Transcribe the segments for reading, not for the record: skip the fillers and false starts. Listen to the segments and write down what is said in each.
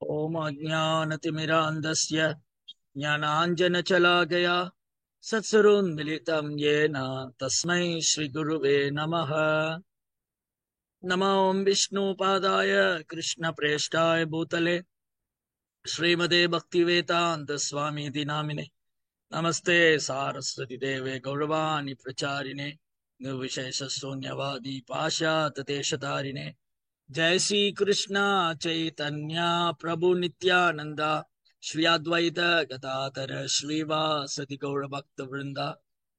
ओम अज्ञानतिमिरान्धस्य ज्ञानाञ्जनशलाकया सत्सरोन्मिलितं येन तस्मै श्रीगुरुवे नमः। नमो विष्णुपादाय कृष्णप्रेष्ठाय भूतले श्रीमते भक्तिवेदान्त स्वामीति नामिने नमस्ते सारस्वती देवे गौरवाणी प्रचारिणे निर्विशेष शून्यवादी पाशात देशधारिणे जय श्री कृष्ण चैतन्य प्रभु नित्यानंद श्री अद्वैत गदाधर श्रीवासदि गौर भक्त वृंदा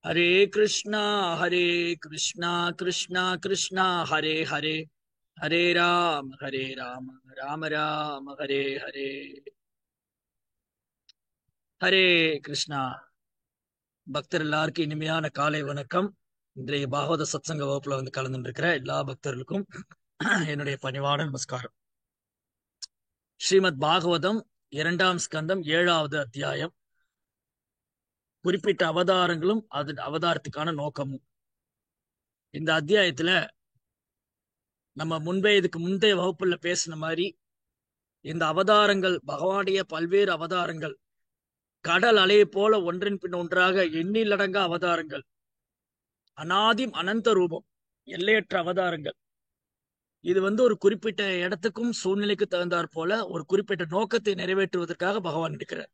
हरे कृष्णा कृष्णा कृष्णा हरे हरे हरे राम राम राम हरे हरे हरे कृष्णा பக்தர் எல்லாருக்கும் இனிமையான காலை வணக்கம். இன்றைய பாகவத சத்சங்க வகுப்புல வந்து கலந்துருக்கிற எல்லா பக்தர்களுக்கும் என்னுடைய பணிவான நமஸ்காரம். ஸ்ரீமத் பாகவதம் 2ஆம் ஸ்கந்தம் 7வது அத்தியாயம். குறிப்பிட்ட அவதாரங்களும் அது அவதாரத்துக்கான நோக்கமும். இந்த அத்தியாயத்துல நம்ம இதுக்கு முந்தைய வகுப்புல பேசின மாதிரி இந்த அவதாரங்கள், பகவானுடைய பல்வேறு அவதாரங்கள் கடல் அலையை போல ஒன்றின் பின் ஒன்றாக எண்ணிலடங்கா அவதாரங்கள், அனாதிம் அனந்த ரூபம், எல்லையற்ற அவதாரங்கள். இது ஒரு குறிப்பிட்ட இடத்துக்கும் சூழ்நிலைக்கு தகுந்தாற் போல ஒரு குறிப்பிட்ட நோக்கத்தை நிறைவேற்றுவதற்காக பகவான் இருக்கிறார்.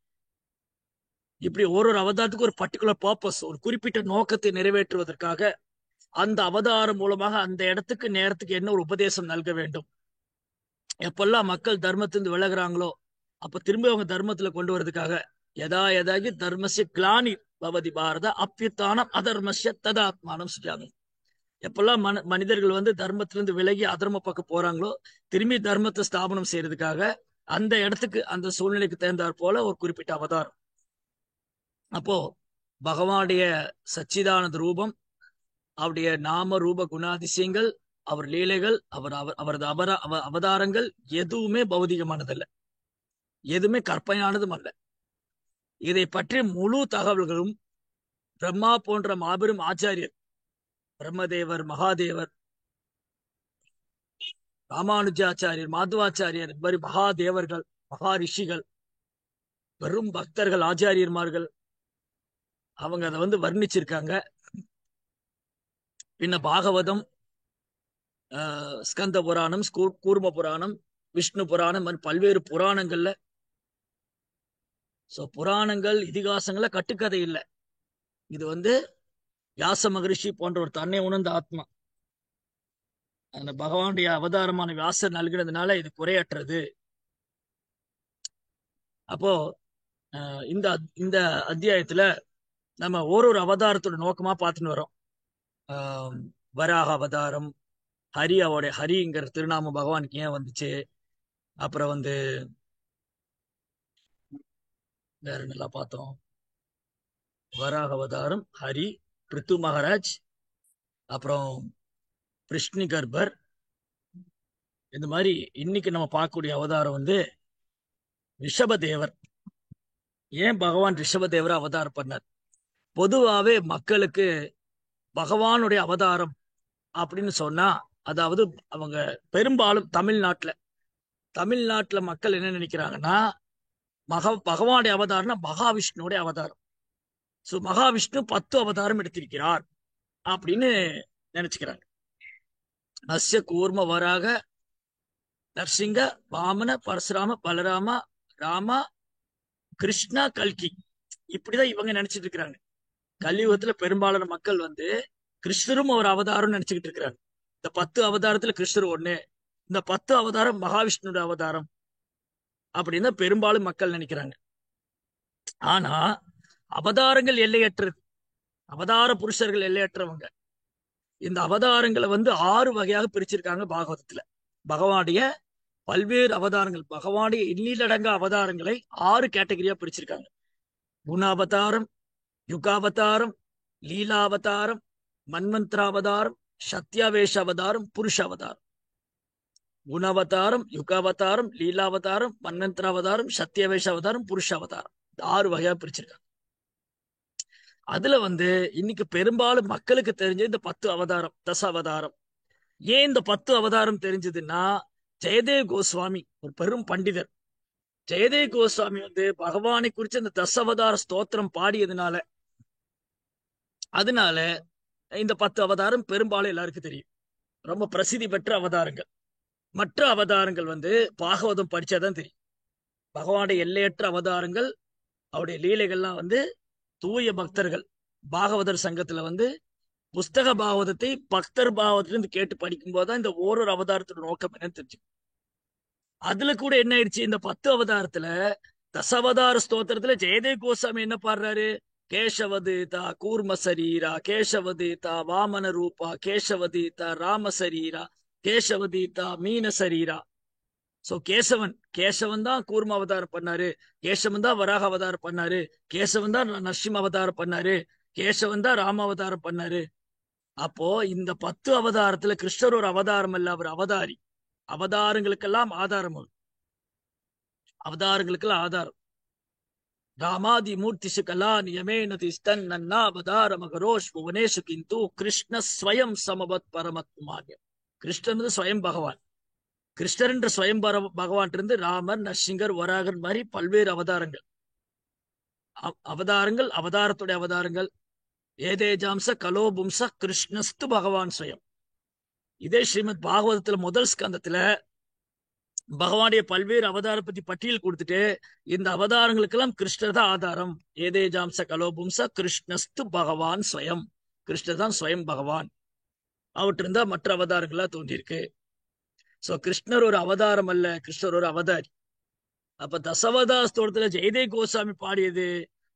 இப்படி ஒரு அவதாரத்துக்கு ஒரு பர்டிகுலர் பர்பஸ், ஒரு குறிப்பிட்ட நோக்கத்தை நிறைவேற்றுவதற்காக அந்த அவதாரம் மூலமாக அந்த இடத்துக்கு நேரத்துக்கு என்ன ஒரு உபதேசம் நல்க வேண்டும். எப்பெல்லாம் மக்கள் தர்மத்திலிருந்து விலகுறாங்களோ அப்ப திரும்ப அவங்க தர்மத்துல கொண்டு வரதுக்காக எதாகி தர்மசிய கிளானி பவதி பாரத அப்பியுத்தானம் அதர்மசிய ததாத்மானம் சுஜாமி. எப்பெல்லாம் மனிதர்கள் தர்மத்திலிருந்து விலகி அதர்ம பக்கம் போறாங்களோ திரும்பி தர்மத்தை ஸ்தாபனம் செய்யறதுக்காக அந்த இடத்துக்கு அந்த சூழ்நிலைக்கு தேர்ந்தாற் போல ஒரு குறிப்பிட்ட அவதாரம். அப்போ பகவானுடைய சச்சிதானந்த ரூபம், அவருடைய நாம ரூப குணாதிசயங்கள், அவர் லீலைகள், அவரது அவதாரங்கள் எதுவுமே பௌதிகமானதல்ல, எதுவுமே கற்பனையானதும் அல்ல. இதை பற்றி முழு தகவல்களும் பிரம்மா போன்ற மாபெரும் ஆச்சாரியர், பிரம்மதேவர், மகாதேவர், ராமானுஜாச்சாரியர், மாதவாச்சாரியர், இந்த மாதிரி மகாதேவர்கள், மகா ரிஷிகள், வெறும் பக்தர்கள், ஆச்சாரியர்மார்கள், அவங்க அதை வர்ணிச்சிருக்காங்க. பின்ன பாகவதம், ஸ்கந்த புராணம், கூர்ம புராணம், விஷ்ணு புராணம், பல்வேறு புராணங்கள்ல புராணங்கள் இதிகாசங்கள்ல கட்டுக்கதை இல்லை. இது வியாச மகரிஷி போன்ற ஒரு தன்னை உணர்ந்த ஆத்மா, அந்த பகவானுடைய அவதாரமான வியாசர் நல்கினதுனால இது குறையற்றது. அப்போ இந்த இந்த அத்தியாயத்துல நம்ம ஒரு அவதாரத்தோட நோக்கமா பார்த்துன்னு வரோம். வராக அவதாரம், ஹரிங்கிற திருநாமம் பகவானுக்கு ஏன் வந்துச்சு, அப்புறம் வேற நல்லா பார்த்தோம். வராக அவதாரம், ஹரி, பிருத்து மகாராஜ், அப்புறம் பிருஷ்ணி கர்ப்பர். இந்த மாதிரி இன்னைக்கு நம்ம பார்க்கக்கூடிய அவதாரம் ரிஷபதேவர். ஏன் பகவான் ரிஷபதேவரை அவதாரம் பண்ணார்? பொதுவாவே மக்களுக்கு பகவானுடைய அவதாரம் அப்படின்னு சொன்னா, அதாவது அவங்க பெரும்பாலும் தமிழ்நாட்டுல மக்கள் என்ன நினைக்கிறாங்கன்னா, பகவானுடைய அவதாரம்னா மகாவிஷ்ணுடைய அவதாரம். மகாவிஷ்ணு 10 அவதாரம் எடுத்திருக்கிறார் அப்படின்னு நினைச்சுக்கிறாங்க. அஸ்ய கூர்ம வராக நரசிங்க வாமன பரசுராம பலராம ராமா கிருஷ்ணா கல்கி, இப்படிதான் இவங்க நினைச்சிட்டு இருக்கிறாங்க. கலியுகத்துல பெரும்பாலான மக்கள் கிருஷ்ணரும் ஒரு அவதாரம் நினைச்சுக்கிட்டு இருக்கிறாங்க. இந்த 10 அவதாரத்துல கிருஷ்ணர் ஒண்ணு, இந்த 10 அவதாரம் மகாவிஷ்ணுடைய அவதாரம் அப்படின்னு பெரும்பாலும் மக்கள் நினைக்கிறாங்க. ஆனா அவதாரங்கள் எல்லையற்றது, அவதார புருஷர்கள் எல்லையற்றவங்க. இந்த அவதாரங்களை 6 வகையாக பிரிச்சிருக்காங்க பாகவதத்துல. பகவானுடைய பல்வேறு அவதாரங்கள், பகவானுடைய எண்ணிலடங்கா அவதாரங்களை 6 கேட்டகரியா பிரிச்சிருக்காங்க. குணாவதாரம், யுகாவதாரம், லீலாவதாரம், மன்வந்திராவதாரம், சத்யாவேஷ அவதாரம், புருஷ அவதாரம். குணாவதாரம், யுகாவதாரம், லீலாவதாரம், மன்வந்திராவதாரம், சத்யாவேஷ அவதாரம், புருஷ அவதாரம். 6 வகையா பிரிச்சிருக்காங்க. அதுல இன்னைக்கு பெரும்பாலும் மக்களுக்கு தெரிஞ்ச இந்த 10 அவதாரம், தச அவதாரம். ஏன் இந்த 10 அவதாரம் தெரிஞ்சதுன்னா, ஜெயதேவ் கோஸ்வாமி ஒரு பெரும் பண்டிதர், ஜெயதேவ கோஸ்வாமி வந்து பகவானை குறிச்சு அந்த தசவதார ஸ்தோத்திரம் பாடியதுனால அதனால இந்த 10 அவதாரம் பெரும்பாலும் எல்லாருக்கும் தெரியும். ரொம்ப பிரசித்தி பெற்ற அவதாரங்கள். மற்ற அவதாரங்கள் வந்து பாகவதம் படிச்சாதான் தெரியும். பகவானுடைய எல்லையற்ற அவதாரங்கள், அவருடைய லீலைகள்லாம் வந்து தூய பக்தர்கள் பாகவதர் சங்கத்துல வந்து புஸ்தக பாகவதத்தை பக்தர் பாகவத்திலிருந்து கேட்டு படிக்கும் போதுதான் இந்த ஓரொரு அவதாரத்தோட நோக்கம் என்னன்னு தெரிஞ்சு. அதுல கூட என்ன ஆயிடுச்சு, இந்த 10 அவதாரத்துல தசவதார ஸ்தோத்திரத்துல ஜெயதேவ கோஸ்வாமி என்ன பாடுறாரு, கேசவதீதா கூர்ம சரீரா, கேசவதீதா வாமன ரூபா, கேசவதீதா ராம சரீரா, கேசவதீதா மீன சரீரா. சோ கேசவன் தான் கூர்ம அவதாரம் பண்ணாரு, கேசவன் தான் வராக அவதாரம் பண்ணாரு, கேசவன் தான் நரசிம்ம அவதாரம் பண்ணாரு, கேசவன் தான் ராம அவதாரம் பண்ணாரு. அப்போ இந்த 10 அவதாரத்துல கிருஷ்ணர் ஒரு அவதாரம் அல்ல, அவர் அவதாரி. அவதாரங்களுக்கெல்லாம் ஆதாரம் அவர். அவதாரங்களுக்கெல்லாம் ஆதாரம். ராமாதி மூர்த்திஷு கலா நியமேன திஷ்டன் நன்னா அவதார மகரோஷ் புவனேஷு கிந்து கிருஷ்ண ஸ்வயம் சமபத் பரமத்மான்யம். கிருஷ்ணன் வந்து ஸ்வயம் பகவான். கிருஷ்ணர் என்ற ஸ்வயம் பகவான் இருந்து ராமர், நரசிங்கர், வராகர் மாதிரி பல்வேறு அவதாரங்கள். அவதாரத்துடைய அவதாரங்கள். ஏதேஜாம்ச கலோபும்ச கிருஷ்ணஸ்து பகவான் ஸ்வயம். இதே ஸ்ரீமத் பாகவதத்துல முதல் ஸ்கந்தத்துல பகவானுடைய பல்வேறு அவதார பத்தி பட்டியல் கொடுத்துட்டு இந்த அவதாரங்களுக்கெல்லாம் கிருஷ்ணர் தான் ஆதாரம். ஏதேஜாம்ச கலோபும்ச கிருஷ்ணஸ்து பகவான் ஸ்வயம். கிருஷ்ணர் தான் ஸ்வயம் பகவான். அவற்றிருந்தா மற்ற அவதாரங்களா தோன்றியிருக்கு. சோ கிருஷ்ணர் ஒரு அவதாரம் அல்ல, கிருஷ்ணர் ஒரு அவதாரி. அப்ப தசவதாஸ்தோரத்துல ஜெயதேவ கோஸ்வாமி பாடியது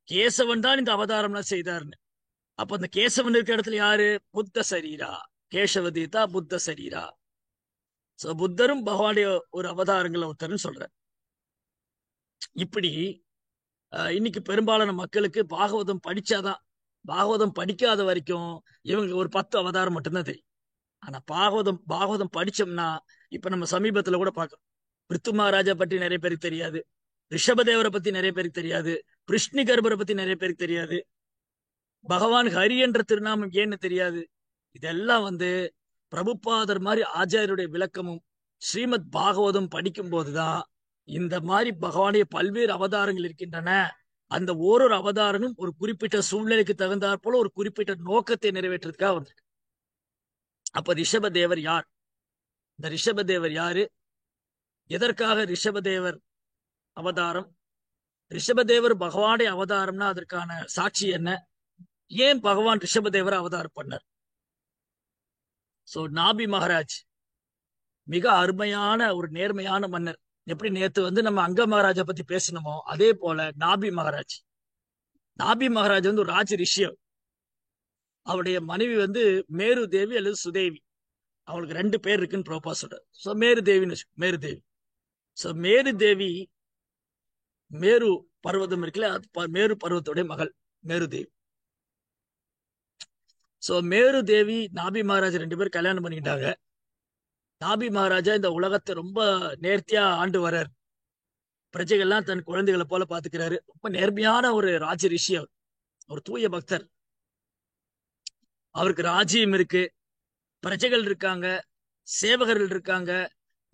கேசவன் தான் இந்த அவதாரம்லாம் செய்தார்னு. அப்ப அந்த கேசவன் இருக்கிற இடத்துல யாரு, புத்த சரீரா. கேசவதீதா புத்த சரீரா. சோ புத்தரும் பகவானுடைய ஒரு அவதாரங்கள் ஒருத்தர்னு சொல்ற. இப்படி இன்னைக்கு பெரும்பாலான மக்களுக்கு பாகவதம் படிச்சாதான், பாகவதம் படிக்காத வரைக்கும் இவங்களுக்கு ஒரு 10 அவதாரம் மட்டும்தான் தெரியும். ஆனா பாகவதம் படிச்சோம்னா, இப்ப நம்ம சமீபத்துல கூட பார்க்கணும், பிருத்து மகாராஜா பற்றி நிறைய பேருக்கு தெரியாது, ரிஷபதேவரை பத்தி நிறைய பேருக்கு தெரியாது, பிருஷ்ணி கர்பரை பத்தி நிறைய பேருக்கு தெரியாது, பகவான் ஹரி என்ற திருநாமம் ஏன்னு தெரியாது. இதெல்லாம் வந்து பிரபுபாதர் மாதிரி ஆச்சாரியருடைய விளக்கமும் ஸ்ரீமத் பாகவதம் படிக்கும் போதுதான் இந்த மாதிரி பகவானுடைய பல்வேறு அவதாரங்கள் இருக்கின்றன. அந்த ஓரொரு அவதாரமும் ஒரு குறிப்பிட்ட சூழ்நிலைக்கு தகுந்தாற் போல ஒரு குறிப்பிட்ட நோக்கத்தை நிறைவேற்றுறதுக்காக வந்திருக்கு. அப்ப ரிஷபதேவர் யார், இந்த ரிஷபதேவர் யாரு, எதற்காக ரிஷபதேவர் அவதாரம், ரிஷபதேவர் பகவானுடைய அவதாரம்னா அதற்கான சாட்சி என்ன, ஏன் பகவான் ரிஷபதேவர் அவதாரம் பண்ணார். சோ நாபி மகாராஜ் மிக அருமையான ஒரு நேர்மையான மன்னர். எப்படி நேத்து வந்து நம்ம அங்க மகாராஜா பத்தி பேசணுமோ அதே போல நாபி மகாராஜ் வந்து ஒரு ராஜ ரிஷியம். அவருடைய மனைவி வந்து மேரு தேவி அல்லது சுதேவி. அவளுக்கு 2 பேர் இருக்குன்னு ப்ரோபா சொல்றாரு. சோ மேரு தேவி. சோ மேரு தேவி மேரு பர்வதம் இருக்குல்ல, மேரு பர்வத்தோடைய மகள் மேரு தேவி. சோ மேரு தேவி நாபி மகாராஜா 2 பேர் கல்யாணம் பண்ணிக்கிட்டாங்க. நாபி மகாராஜா இந்த உலகத்தை ரொம்ப நேர்த்தியா ஆண்டு வர்றார். பிரஜைகள்லாம் தன் குழந்தைகளை போல பாத்துக்கிறாரு. ரொம்ப நேர்மையான ஒரு ராஜ ரிஷி அவர், ஒரு தூய பக்தர். அவருக்கு ராஜ்யம் இருக்கு, பிரஜைகள் இருக்காங்க, சேவகர்கள் இருக்காங்க,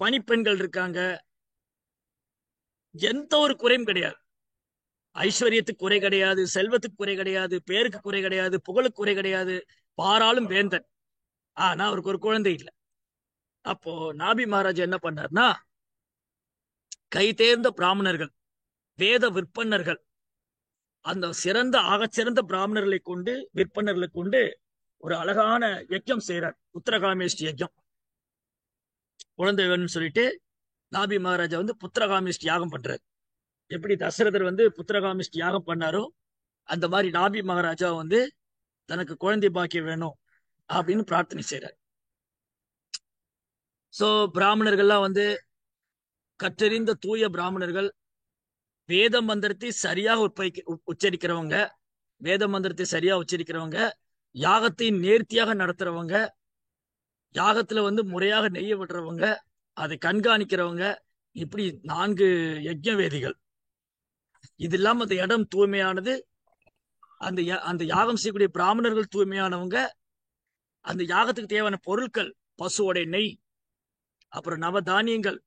பணிப்பெண்கள் இருக்காங்க. எந்த ஒரு குறையும் கிடையாது. ஐஸ்வர்யத்துக்கு குறை கிடையாது, செல்வத்துக்கு குறை கிடையாது, பேருக்கு குறை கிடையாது, புகழுக்கு குறை கிடையாது. பாராளும் வேந்தன். ஆனா அவருக்கு ஒரு குழந்தை இல்லை. அப்போ நாபி மகாராஜா என்ன பண்ணார்னா, கை தேர்ந்த பிராமணர்கள், வேத விற்பன்னர்கள், அந்த ஆகச்சிறந்த பிராமணர்களை கொண்டு, விற்பனர்களை கொண்டு ஒரு அழகான யஜ்யம் செய்யறார். புத்திரகாமேஷ்டி யஜ்யம். குழந்தை வேணும்னு சொல்லிட்டு நாபி மகாராஜா வந்து புத்திரகாமேஷ்டி யாகம் பண்றாரு. எப்படி தசரதர் வந்து புத்திரகாமேஷ்டி யாகம் பண்ணாரோ அந்த மாதிரி நாபி மகாராஜா வந்து தனக்கு குழந்தை பாக்கியம் வேணும் அப்படின்னு பிரார்த்தனை செய்யறார். சோ பிராமணர்கள்லாம் வந்து கற்றறிந்த தூய பிராமணர்கள், வேத மந்திரத்தை சரியாக உச்சரிக்கிறவங்க, வேத மந்திரத்தை சரியா உச்சரிக்கிறவங்க, யாகத்தை நேர்த்தியாக நடத்துறவங்க, யாகத்துல வந்து முறையாக நெய்ய விடுறவங்க, அதை கண்காணிக்கிறவங்க, இப்படி 4 யஜ்ஞ வேதிகள். இது இல்லாம அந்த இடம் தூய்மையானது, அந்த யாகம் செய்யக்கூடிய பிராமணர்கள் தூய்மையானவங்க, அந்த யாகத்துக்கு தேவையான பொருட்கள், பசுவோட நெய், அப்புறம் நவதானியங்கள்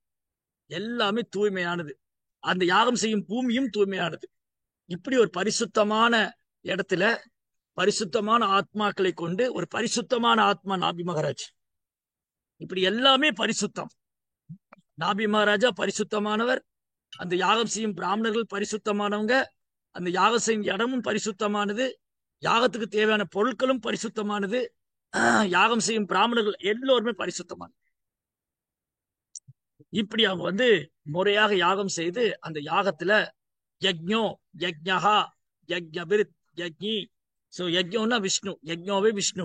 எல்லாமே தூய்மையானது. அந்த யாகம் செய்யும் பூமியும் தூய்மையானது. இப்படி ஒரு பரிசுத்தமான இடத்துல பரிசுத்தமான ஆத்மாக்களை கொண்டு ஒரு பரிசுத்தமான ஆத்மா நாபி மகாராஜ். இப்படி எல்லாமே பரிசுத்தம். நாபி மகாராஜா பரிசுத்தமானவர், அந்த யாகம் செய்யும் பிராமணர்கள் பரிசுத்தமானவங்க, அந்த யாகம் செய்யும் இடமும் பரிசுத்தமானது, யாகத்துக்கு தேவையான பொருட்களும் பரிசுத்தமானது, யாகம் செய்யும் பிராமணர்கள் எல்லோருமே பரிசுத்தமானது. இப்படி அவங்க முறையாக யாகம் செய்து அந்த யாகத்துல யக்ஞோ யக்ஞஹா யக்ஞபிரித் யக்ஞி. சோ யக்ஞம்னா விஷ்ணு, யக்ஞோவே விஷ்ணு.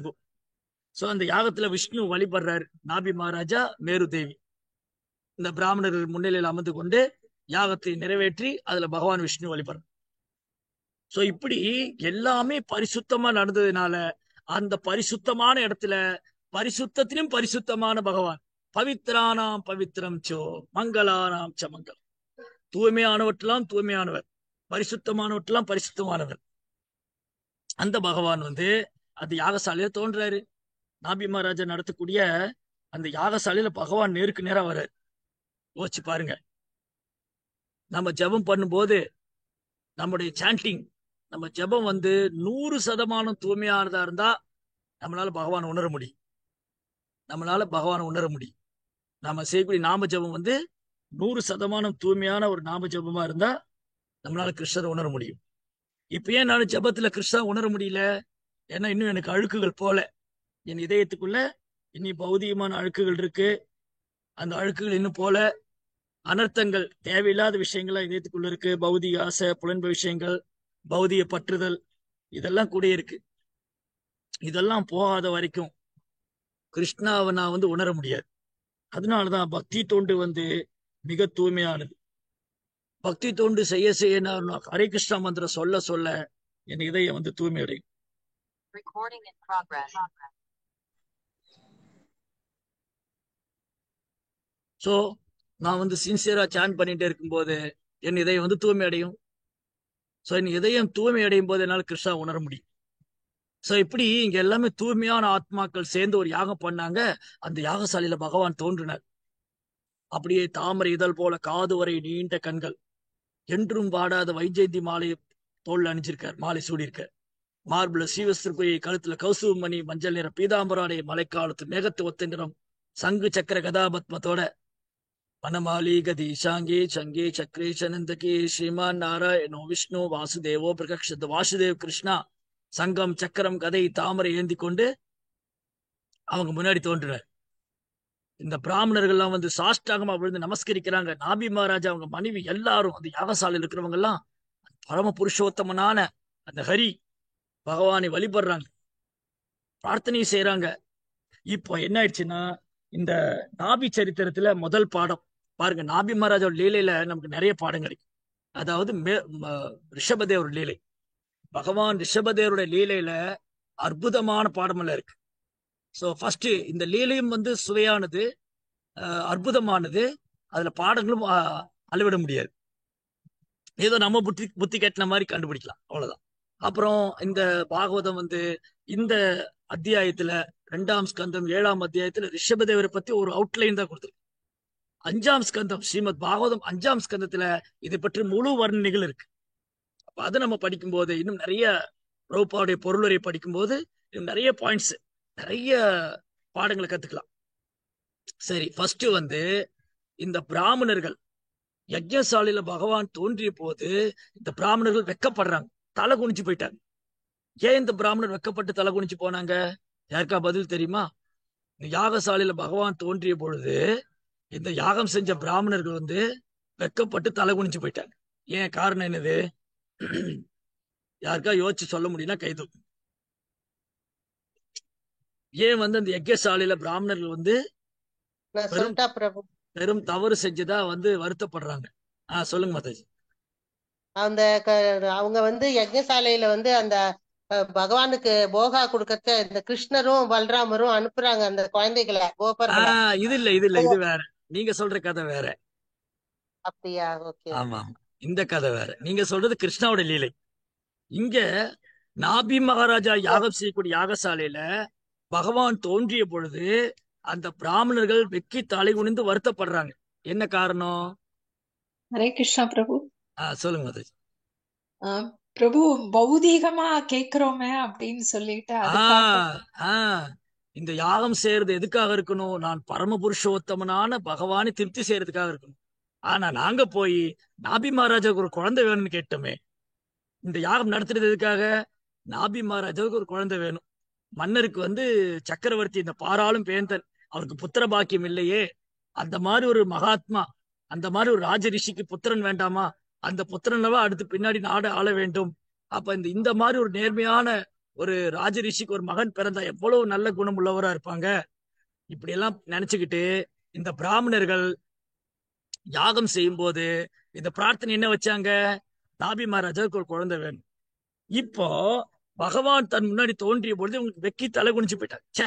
சோ அந்த யாகத்துல விஷ்ணு வழிபடுறாரு நாபி மகாராஜா மேரு தேவி. இந்த பிராமணர்கள் முன்னிலையில் அமர்ந்து கொண்டு யாகத்தை நிறைவேற்றி அதுல பகவான் விஷ்ணு வழிபடுறார். சோ இப்படி எல்லாமே பரிசுத்தமா நடந்ததுனால அந்த பரிசுத்தமான இடத்துல பரிசுத்தத்திலும் பரிசுத்தமான பகவான். பவித்ரானாம் பவித்ரம் சோ மங்களானாம் ச மங்கலம். தூய்மையானவற்றெல்லாம் தூய்மையானவர், பரிசுத்தமானவற்றெல்லாம் பரிசுத்தமானவர். அந்த பகவான் அந்த யாகசாலையில தோன்றாரு. நாபி மகாராஜா நடத்தக்கூடிய அந்த யாகசாலையில பகவான் நேருக்கு நேரா வர்றாரு. யோசிச்சு பாருங்க. நம்ம ஜெபம் பண்ணும்போது நம்முடைய சாண்டிங், நம்ம ஜெபம் 100% தூய்மையானதா இருந்தா நம்மளால பகவான் உணர முடியும். நாம செய்யக்கூடிய நாம ஜெபம் 100% தூய்மையான ஒரு நாம ஜெபமா இருந்தா நம்மளால கிருஷ்ணரை உணர முடியும். இப்ப ஏன் நான் ஜெபத்துல கிருஷ்ணரை உணர முடியல? ஏன்னா இன்னும் எனக்கு அழுக்குகள் போல, என் இதயத்துக்குள்ள இன்னும் பௌதிகமான அழுக்குகள் இருக்கு. அந்த அழுக்குகள் இன்னும் போல, அனர்த்தங்கள், தேவையில்லாத விஷயங்கள்லாம் இதயத்துக்குள்ள இருக்கு. பௌதிக ஆசை, புலன்ப விஷயங்கள், பௌதிக பற்றுதல், இதெல்லாம் கூட இருக்கு. இதெல்லாம் போகாத வரைக்கும் கிருஷ்ணாவை நான் உணர முடியாது. அதனாலதான் பக்தி தொண்டு மிக தூய்மையானது. பக்தி தொண்டு செய்ய செய்ய ஹரே கிருஷ்ணா மந்திரம் சொல்ல சொல்ல என் இதயம் தூய்மை அடையும். சோ நான் சின்சியரா சான் பண்ணிட்டே இருக்கும்போது என் இதயம் தூய்மை அடையும். சோ என் இதயம் தூய்மை அடையும் போது என்னால் கிருஷ்ணா உணர முடியும். சோ இப்படி இங்க எல்லாமே தூய்மையான ஆத்மாக்கள் சேர்ந்து ஒரு யாகம் பண்ணாங்க. அந்த யாகசாலையில பகவான் தோன்றினார். அப்படியே தாமரை இதழ் போல காது வரை நீண்ட கண்கள், என்றும் வாடாத வைஜெயந்தி மாலையை தோல் அணிஞ்சிருக்கார், மாலை சூடியிருக்கார். மார்புல ஸ்ரீவஸ்திரகுயை, கழுத்துல கௌசுவமணி, மஞ்சள் நிற பீதாம்பராடை, மலைக்காலத்து மேகத்து ஒத்த நிறம், சங்கு சக்கர கதாபத்மத்தோட வனமாலி கதி ஷாங்கே சங்கே சக்கரே சனந்தகே ஸ்ரீமான் நாராயணோ விஷ்ணு வாசுதேவோ பிரகக்ஷத். வாசுதேவ் கிருஷ்ணா சங்கம் சக்கரம் கதை தாமரை ஏந்தி கொண்டு அவங்க முன்னாடி தோன்றினார். இந்த பிராமணர்கள்லாம் சாஷ்டாகமா விழுந்து நமஸ்கரிக்கிறாங்க. நாபி மகாராஜா, அவங்க மனைவி, எல்லாரும் அந்த யாகசாலையில் இருக்கிறவங்க எல்லாம் பரம புருஷோத்தமனான அந்த ஹரி பகவானை வழிபடுறாங்க, பிரார்த்தனை செய்யறாங்க. இப்போ என்ன ஆயிடுச்சுன்னா, இந்த நாபி சரித்திரத்துல முதல் பாடம் பாருங்க. நாபி மகாராஜோட லீலையில நமக்கு நிறைய பாடம் கிடைக்கும். அதாவது ரிஷபதேவர் லீலை, பகவான் ரிஷபதேவருடைய லீலையில அற்புதமான பாடமெல்லாம் இருக்கு. சோ ஃபர்ஸ்ட் இந்த லீலையும் சுவையானது, அற்புதமானது. அதுல பாடங்களும் அளவிட முடியாது. ஏதோ நம்ம புத்தி கட்டின மாதிரி கண்டுபிடிக்கலாம், அவ்வளவுதான். அப்புறம் இந்த பாகவதம் இந்த அத்தியாயத்துல 2ஆம் ஸ்கந்தம் 7ஆம் அத்தியாயத்துல ரிஷபதேவரை பத்தி ஒரு அவுட்லைன் தான் கொடுத்துருக்கு. 5ஆம் ஸ்கந்தம் ஸ்ரீமத் பாகவதம் 5ஆம் ஸ்கந்தத்துல இதை பற்றி முழு வர்ணனைகள் இருக்கு. அப்ப அதை நம்ம படிக்கும் போது இன்னும் நிறைய பிரபுபாவுடைய பொருளுரை படிக்கும் போது இன்னும் நிறைய பாயிண்ட்ஸ், நிறைய பாடங்களை கத்துக்கலாம். சரி, ஃபர்ஸ்ட் இந்த பிராமணர்கள் யஜ்ஞசாலையில பகவான் தோன்றிய போது இந்த பிராமணர்கள் வெக்கப்படுறாங்க, தலை குனிஞ்சு போயிட்டாங்க. ஏன் இந்த பிராமணர் வெக்கப்பட்டு தலை குனிஞ்சு போனாங்க? யாருக்கா பதில் தெரியுமா? இந்த யாகசாலையில பகவான் தோன்றிய பொழுது இந்த யாகம் செஞ்ச பிராமணர்கள் வெக்கப்பட்டு தலை குனிஞ்சு போயிட்டாங்க. ஏன் காரணம் என்னது? யாருக்கா யோசிச்சு சொல்ல முடியும்னா கைது. ஏன் அந்த யஜ்ஞசாலையில பிராமணர்கள் பெரும் தவறு செஞ்சதா வருத்தப்படுறாங்க? சொல்லுங்க மாதாஜி. அந்த அவங்க யஜ்ஞசாலையில அந்த பகவானுக்கு போகா கொடுக்கறத இந்த கிருஷ்ணரும் பலராமரும் அனுப்புறாங்க அந்த குழந்தைகளை, கோபர்களை. இது வேற, நீங்க சொல்ற கதை வேற. அப்படியா? ஓகே. ஆமா, இந்த கதை வேற. நீங்க சொல்றது கிருஷ்ணாவோட லீலை. இங்க நாபி மகாராஜா யாகம் செய்யக்கூடிய யாகசாலையில பகவான் தோன்றிய பொழுது அந்த பிராமணர்கள் வெக்கி தலை குனிந்து வருத்தப்படுறாங்க. என்ன காரணம்? ஹரே கிருஷ்ணா பிரபு. சொல்லுங்க மாதாஜி. ஆஹ் பிரபு, பௌதீகமா கேக்குறோமே அப்படின்னு சொல்லிட்டு அதுக்காக ஆஹ் ஆஹ் இந்த யாகம் செய்யறது எதுக்காக இருக்கணும்? நான் பரம புருஷோத்தமனான பகவானை திருப்தி செய்யறதுக்காக இருக்கணும். ஆனா நாங்க போய் நாபி மகாராஜாவுக்கு ஒரு குழந்தை வேணும்னு கேட்டோமே. இந்த யாகம் நடத்துறது எதுக்காக? நாபி மகாராஜாவுக்கு ஒரு குழந்தை வேணும். மன்னருக்கு சக்கரவர்த்தி இந்த பாராளும் வேந்தன், அவருக்கு புத்திர பாக்கியம் இல்லையே. அந்த மாதிரி ஒரு மகாத்மா, அந்த மாதிரி ஒரு ராஜ ரிஷிக்கு புத்திரன் வேண்டாமா? அந்த புத்திரனவா அடுத்து பின்னாடி நாடு ஆள வேண்டும். அப்ப இந்த மாதிரி ஒரு நேர்மையான ஒரு ராஜ ரிஷிக்கு ஒரு மகன் பிறந்தா எவ்வளவு நல்ல குணம் உள்ளவரா இருப்பாங்க. இப்படி எல்லாம் நினைச்சுக்கிட்டு இந்த பிராமணர்கள் யாகம் செய்யும் போது இந்த பிரார்த்தனை என்ன வச்சாங்க? நாபி மகாராஜாவுக்கு ஒரு குழந்தை வேணும். இப்போ பகவான் தன் முன்னாடி தோன்றிய பொழுது உங்களுக்கு வெக்கி தலை குனிஞ்சு போயிட்டாங்க. ச்சே,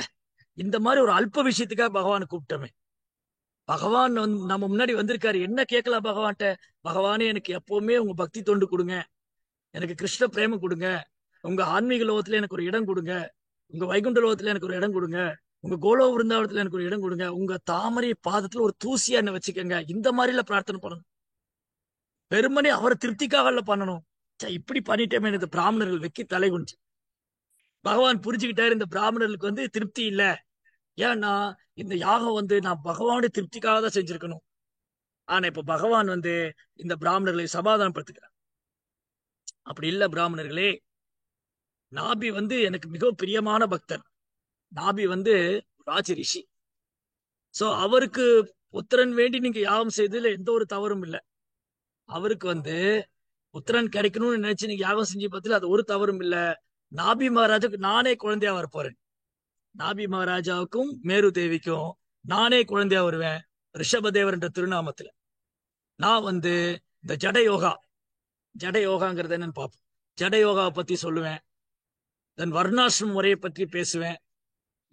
இந்த மாதிரி ஒரு அல்ப விஷயத்துக்காக பகவானை கூப்பிட்டோமே. பகவான் நம்ம முன்னாடி வந்திருக்காரு, என்ன கேட்கலாம் பகவான்கிட்ட? பகவானே, எனக்கு எப்பவுமே உங்க பக்தி தொண்டு கொடுங்க, எனக்கு கிருஷ்ண பிரேமம் கொடுங்க, உங்க ஆன்மீக லோகத்துல எனக்கு ஒரு இடம் கொடுங்க, உங்க வைகுண்ட லோகத்துல எனக்கு ஒரு இடம் கொடுங்க, உங்க கோலோ விருந்தாவனத்துல எனக்கு ஒரு இடம் கொடுங்க, உங்க தாமரை பாதத்துல ஒரு தூசியா என்ன வச்சுக்கோங்க. இந்த மாதிரில பிரார்த்தனை பண்ணணும். வெறுமனே அவரை திருப்திக்காக பண்ணணும். ச்சே, இப்படி பண்ணிட்டேமே. இந்த பிராமணர்கள் வெக்கி தலை குனிஞ்சு. பகவான் புரிஞ்சுக்கிட்டாரு, இந்த பிராமணர்களுக்கு திருப்தி இல்ல. ஏன்னா இந்த யாகம் நான் பகவானுடைய திருப்திக்காக தான் செஞ்சிருக்கணும். ஆனா இப்ப பகவான் இந்த பிராமணர்களை சமாதானப்படுத்துகிறார். அப்படி இல்ல பிராமணர்களே, நாபி எனக்கு மிக பிரியமான பக்தர். நாபி ராஜ ரிஷி. சோ அவருக்கு புத்திரன் வேண்டி நீங்க யாகம் செய்ததுல எந்த ஒரு தவறும் இல்லை. அவருக்கு புத்திரன் கிடைக்கணும்னு நினைச்சு நீங்க யாகம் செஞ்சு பார்த்ததுல அது ஒரு தவறும் இல்ல. நாபி மகாராஜாவுக்கு நானே குழந்தையா வரப்போறேன். நாபி மகாராஜாவுக்கும் மேரு தேவிக்கும் நானே குழந்தையா வருவேன், ரிஷபதேவர் என்ற திருநாமத்துல. நான் இந்த ஜட யோகாங்கிறது என்னன்னு பார்ப்போம். ஜட யோகாவை பத்தி சொல்லுவேன். தென் வர்ணாசிரம முறையை பற்றி பேசுவேன்.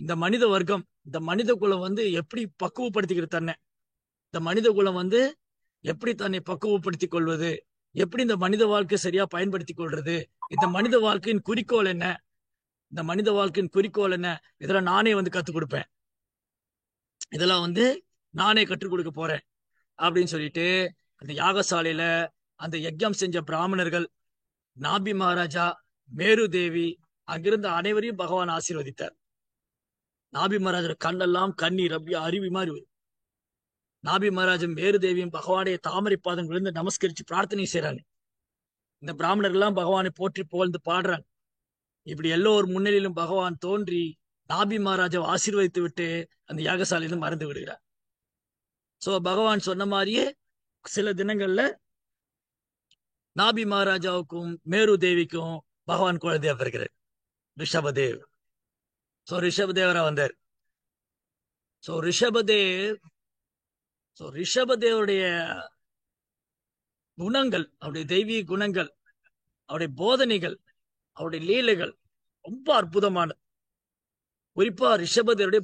இந்த மனித வர்க்கம், இந்த மனித குலம் எப்படி பக்குவப்படுத்திக்கிறது தன்னை, இந்த மனித குலம் எப்படி தன்னை பக்குவப்படுத்திக் கொள்வது, எப்படி இந்த மனித வாழ்க்கை சரியா பயன்படுத்திக் கொள்றது, இந்த மனித வாழ்க்கையின் குறிக்கோள் என்ன, இந்த மனித வாழ்க்கையின் குறிக்கோள் என்ன, இதெல்லாம் நானே கத்துக் கொடுப்பேன். இதெல்லாம் நானே கற்றுக் கொடுக்க போறேன் அப்படின்னு சொல்லிட்டு அந்த யாகசாலையில அந்த யஜ்யம் செஞ்ச பிராமணர்கள், நாபி மகாராஜா, மேரு தேவி, அங்கிருந்த அனைவரையும் பகவான் ஆசீர்வதித்தார். நாபி மகாராஜோட கண்ணெல்லாம் கண்ணீர் அப்படியே அருவி மாதிரி வரும். நாபி மகாராஜும் மேரு தேவியும் பகவானுடைய தாமரை பாதம் விழுந்து நமஸ்கரிச்சு பிரார்த்தனை செய்யறாங்க. இந்த பிராமணர்கள்லாம் பகவானை போற்றி புகழ்ந்து பாடுறாங்க. இப்படி எல்லோர் முன்னிலையிலும் பகவான் தோன்றி நாபி மகாராஜாவை ஆசீர்வதித்து விட்டு அந்த யாகசாலையிலும் மறந்து விடுகிறார். சோ பகவான் சொன்ன மாதிரியே சில தினங்கள்ல நாபி மகாராஜாவுக்கும் மேரு தேவிக்கும் பகவான் குழந்தையா பிறக்கிறார், ரிஷபதேவ். சோ ரிஷபதேவரா வந்தார். சோ ரிஷபதேவருடைய குணங்கள், அவருடைய தெய்வீக குணங்கள், அவருடைய போதனைகள், அவருடைய லீலைகள் ரொம்ப அற்புதமானது. குறிப்பா ரிஷபதேவருடைய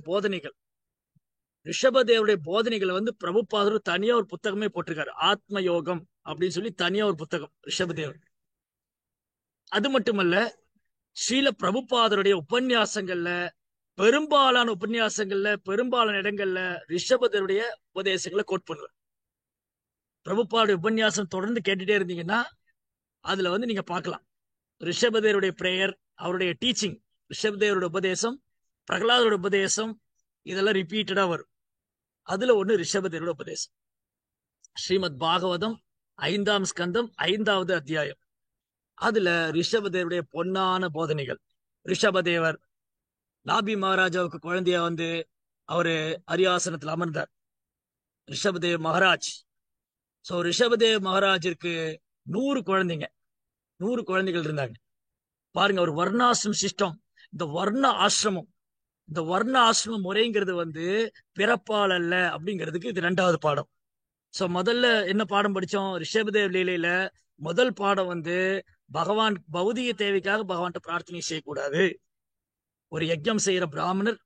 போதனைகளை பிரபுபாதர் தனியா ஒரு புத்தகமே போட்டிருக்காரு. ஆத்ம யோகம் அப்படின்னு சொல்லி தனியா ஒரு புத்தகம் ரிஷபதேவர். அது மட்டுமல்ல, ஸ்ரீல பிரபுபாதருடைய பெரும்பாலான இடங்கள்ல ரிஷபதேவருடைய உபதேசங்களை கோட் பண்ணுவார். பிரபுபாதுடைய உபன்யாசம் தொடர்ந்து கேட்டுட்டே இருந்தீங்கன்னா அதுல நீங்க பார்க்கலாம். ரிஷபதேவருடைய பிரேயர், அவருடைய டீச்சிங், ரிஷபதேவருடைய உபதேசம், பிரகலாதோட உபதேசம், இதெல்லாம் ரிப்பீட்டடா வரும். அதுல ஒண்ணு ரிஷபதேவருடைய உபதேசம். ஸ்ரீமத் பாகவதம் 5ஆம் ஸ்கந்தம் 5வது அத்தியாயம். அதுல ரிஷபதேவருடைய பொன்னான போதனைகள். ரிஷபதேவர் நாபி மகாராஜாவுக்கு குழந்தையா அவரு அரியாசனத்தில் அமர்ந்தார், ரிஷபதேவ் மகாராஜ். சோ ரிஷபதேவ் மகாராஜிற்கு 100 குழந்தைகள் இருந்தாங்க. பாருங்க, ஒரு வர்ணாசிரம சிஸ்டம். இந்த வர்ண ஆசிரம முறைங்கிறது பிறப்பால் அல்ல அப்படிங்கிறதுக்கு இது 2வது பாடம். சோ முதல்ல என்ன பாடம் படிச்சோம்? ரிஷபதேவ் லீலையில முதல் பாடம் பகவான் பௌதிக தேவைக்காக பகவான்கிட்ட பிரார்த்தனை செய்யக்கூடாது. ஒரு யஜ்யம் செய்யற பிராமணர்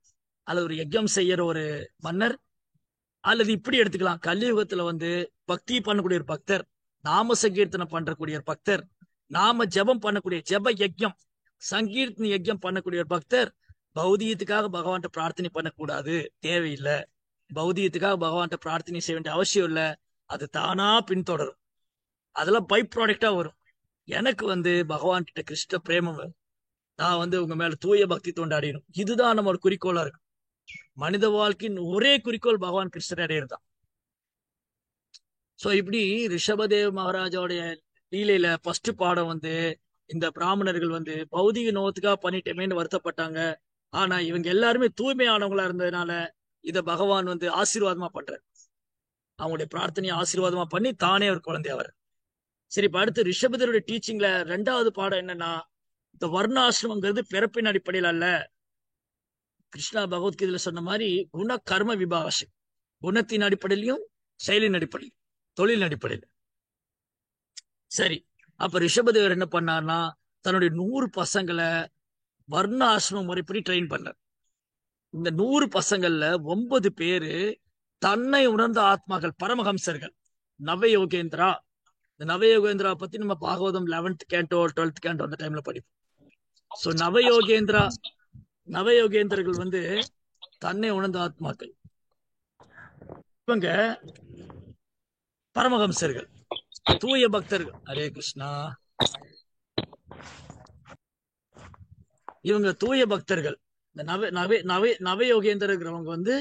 அல்லது ஒரு யஜ்யம் செய்யற ஒரு மன்னர், அல்லது இப்படி எடுத்துக்கலாம், கலியுகத்துல பக்தி பண்ணக்கூடிய ஒரு பக்தர், நாம சங்கீர்த்தனம் பண்றக்கூடிய ஒரு பக்தர், நாம ஜபம் பண்ணக்கூடிய ஜப யஜ்யம், சங்கீர்த்தன யஜ்யம் பண்ணக்கூடிய ஒரு பக்தர் பௌதிகத்துக்காக பகவான்கிட்ட பிரார்த்தனை பண்ணக்கூடாது, தேவையில்லை. பௌதிகத்துக்காக பகவான்கிட்ட பிரார்த்தனை செய்ய வேண்டிய அவசியம் இல்லை, அது தானா பின்தொடரும். அதெல்லாம் பை ப்ராடக்டா வரும். எனக்கு பகவான் கிட்ட கிருஷ்ண பிரேமம் வரும். நான் உங்க மேல தூய பக்தி தோண்டாடிடும். இதுதான் நம்ம ஒரு குறிக்கோளா இருக்கு. மனித வாழ்க்கையின் ஒரே குறிக்கோள் பகவான் கிருஷ்ணர் அடையிறதுதான். சோ இப்படி ரிஷபதேவ் மகாராஜாவுடைய லீலையில ஃபர்ஸ்ட் பாடம் இந்த பிராமணர்கள் பௌதிக நோகத்துக்காக பண்ணிட்டேமேன்னு வருத்தப்பட்டாங்க. ஆனா இவங்க எல்லாருமே தூய்மையானவங்களா இருந்ததுனால இத பகவான் ஆசீர்வாதமா பண்றாரு. அவங்களுடைய பிரார்த்தனையை ஆசீர்வாதமா பண்ணி தானே ஒரு குழந்தையா சரி. இப்ப அடுத்து ரிஷபதேவருடைய டீச்சிங்ல 2வது பாடம் என்னன்னா, இந்த வர்ணாசிரமங்கிறது பிறப்பின் அடிப்படையில் அல்ல. கிருஷ்ணா பகவத்கீதையில சொன்ன மாதிரி குண கர்ம விபாகம், குணத்தின் அடிப்படையிலையும் செயலின் அடிப்படையில், தொழிலின் அடிப்படையில். சரி, அப்ப ரிஷபதேவர் என்ன பண்ணார்னா தன்னுடைய 100 பசங்களை வர்ண ஆசிரம முறைப்படி ட்ரெயின் பண்ணார். இந்த 100 பசங்கள்ல 9 பேரு தன்னை உணர்ந்த ஆத்மாக்கள், பரமஹம்சர்கள், நவயோகேந்திரா. இந்த நவயோகேந்திரா பத்தி நம்ம Bhagavatam 11th canto 12th canto அந்த டைம்ல படிப்போம். சோ நவயோகேந்திரர்கள் தன்னை உணர்ந்த ஆத்மாக்கள். இவங்க பரமஹம்சர்கள், தூய பக்தர்கள். ஹரே கிருஷ்ணா. இவங்க தூய பக்தர்கள். இந்த நவயோகேந்திரங்கிறவங்க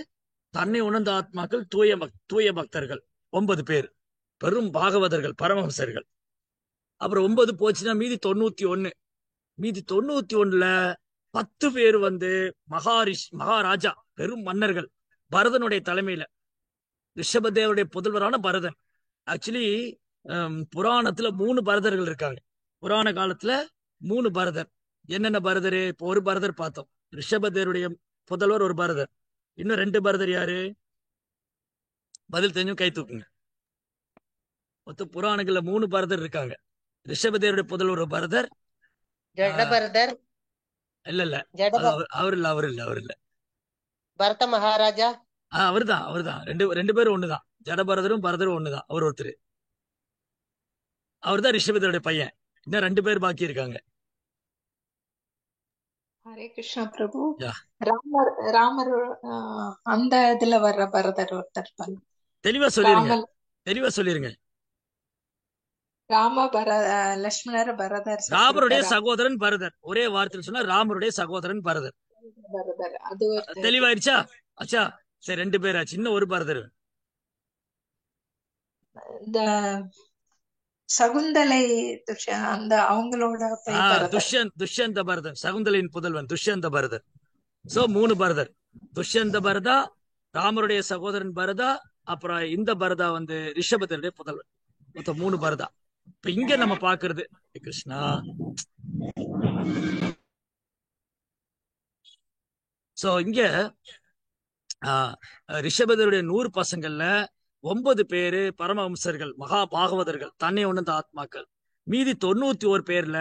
தன்னை உணர்ந்த ஆத்மாக்கள், தூய பக்தர்கள் 9 பேர், பெரும் பாகவதர்கள், பரமஹம்சர்கள். அப்புறம் 9 போச்சுன்னா மீதி 91. மீதி 91ல 10 பேர் மகாராஜா, பெரும் மன்னர்கள், பரதனுடைய தலைமையில. ரிஷபதேவருடைய புதல்வரான பரதன். ஆக்சுவலி புராணத்துல 3 பரதர்கள் இருக்காங்க. புராண காலத்துல 3 பரதர். என்னென்ன பரதரு? இப்போ ஒரு பரதர் பார்த்தோம், ரிஷபதேவருடைய புதல்வர் ஒரு பரதர். இன்னும் 2 பரதர் யாரு? பதில் தெரிஞ்சும் கை தூக்குங்க. மொத்த புராணங்கள்ல 3 பரதர் இருக்காங்க. ரிஷபதேவருடைய புதல்வர் ஒரு பரதர். ஜடபரதர் இல்ல அவர் இல்ல பரத மகாராஜா. அவர்தான். ரெண்டு பேரும் ஒண்ணுதான். ஜடபரதரும் பரதரும் ஒண்ணுதான். அவர் ஒருத்தர். அவர் தான் ரிஷபதேவருடைய பையன். இன்னும் 2 பேர் பாக்கி இருக்காங்க. ஹரே கிருஷ்ணா பிரபு. ராமர் அந்த இதுல வர்ற பரதர் ஒருத்தர். தெளிவா சொல்லிருங்க. லட்சுமணர் பரதர், ராமருடைய சகோதரன் பரதர். ஒரே வார்த்தையில் சொன்னா ராமருடைய சகோதரன் பரதர். அது தெளிவாயிருச்சா? அச்சா, சரி, 2 பேர் ஆச்சு. இன்னும் ஒரு பரதர். இந்த சகுந்தலை அந்த அவங்களோட துஷ்யந்த பரதன், சகுந்தலையின் புதல்வன் துஷ்யந்த பரதர். சோ 3 பரதர். துஷ்யந்த பரதா, ராமருடைய சகோதரன் பரதா, அப்புறம் இந்த பரதா ரிஷபதனுடைய புதல்வன். மொத்தம் 3 பரதா. இப்ப இங்க நம்ம பாக்குறது கிருஷ்ணா, சோ இங்க ரிஷபதருடைய 100 பசங்கள்ல 9 பேரு பரமஹம்சர்கள், மகா பாகவதர்கள், தன்னை உணர்ந்த ஆத்மாக்கள். மீதி 91 பேர்ல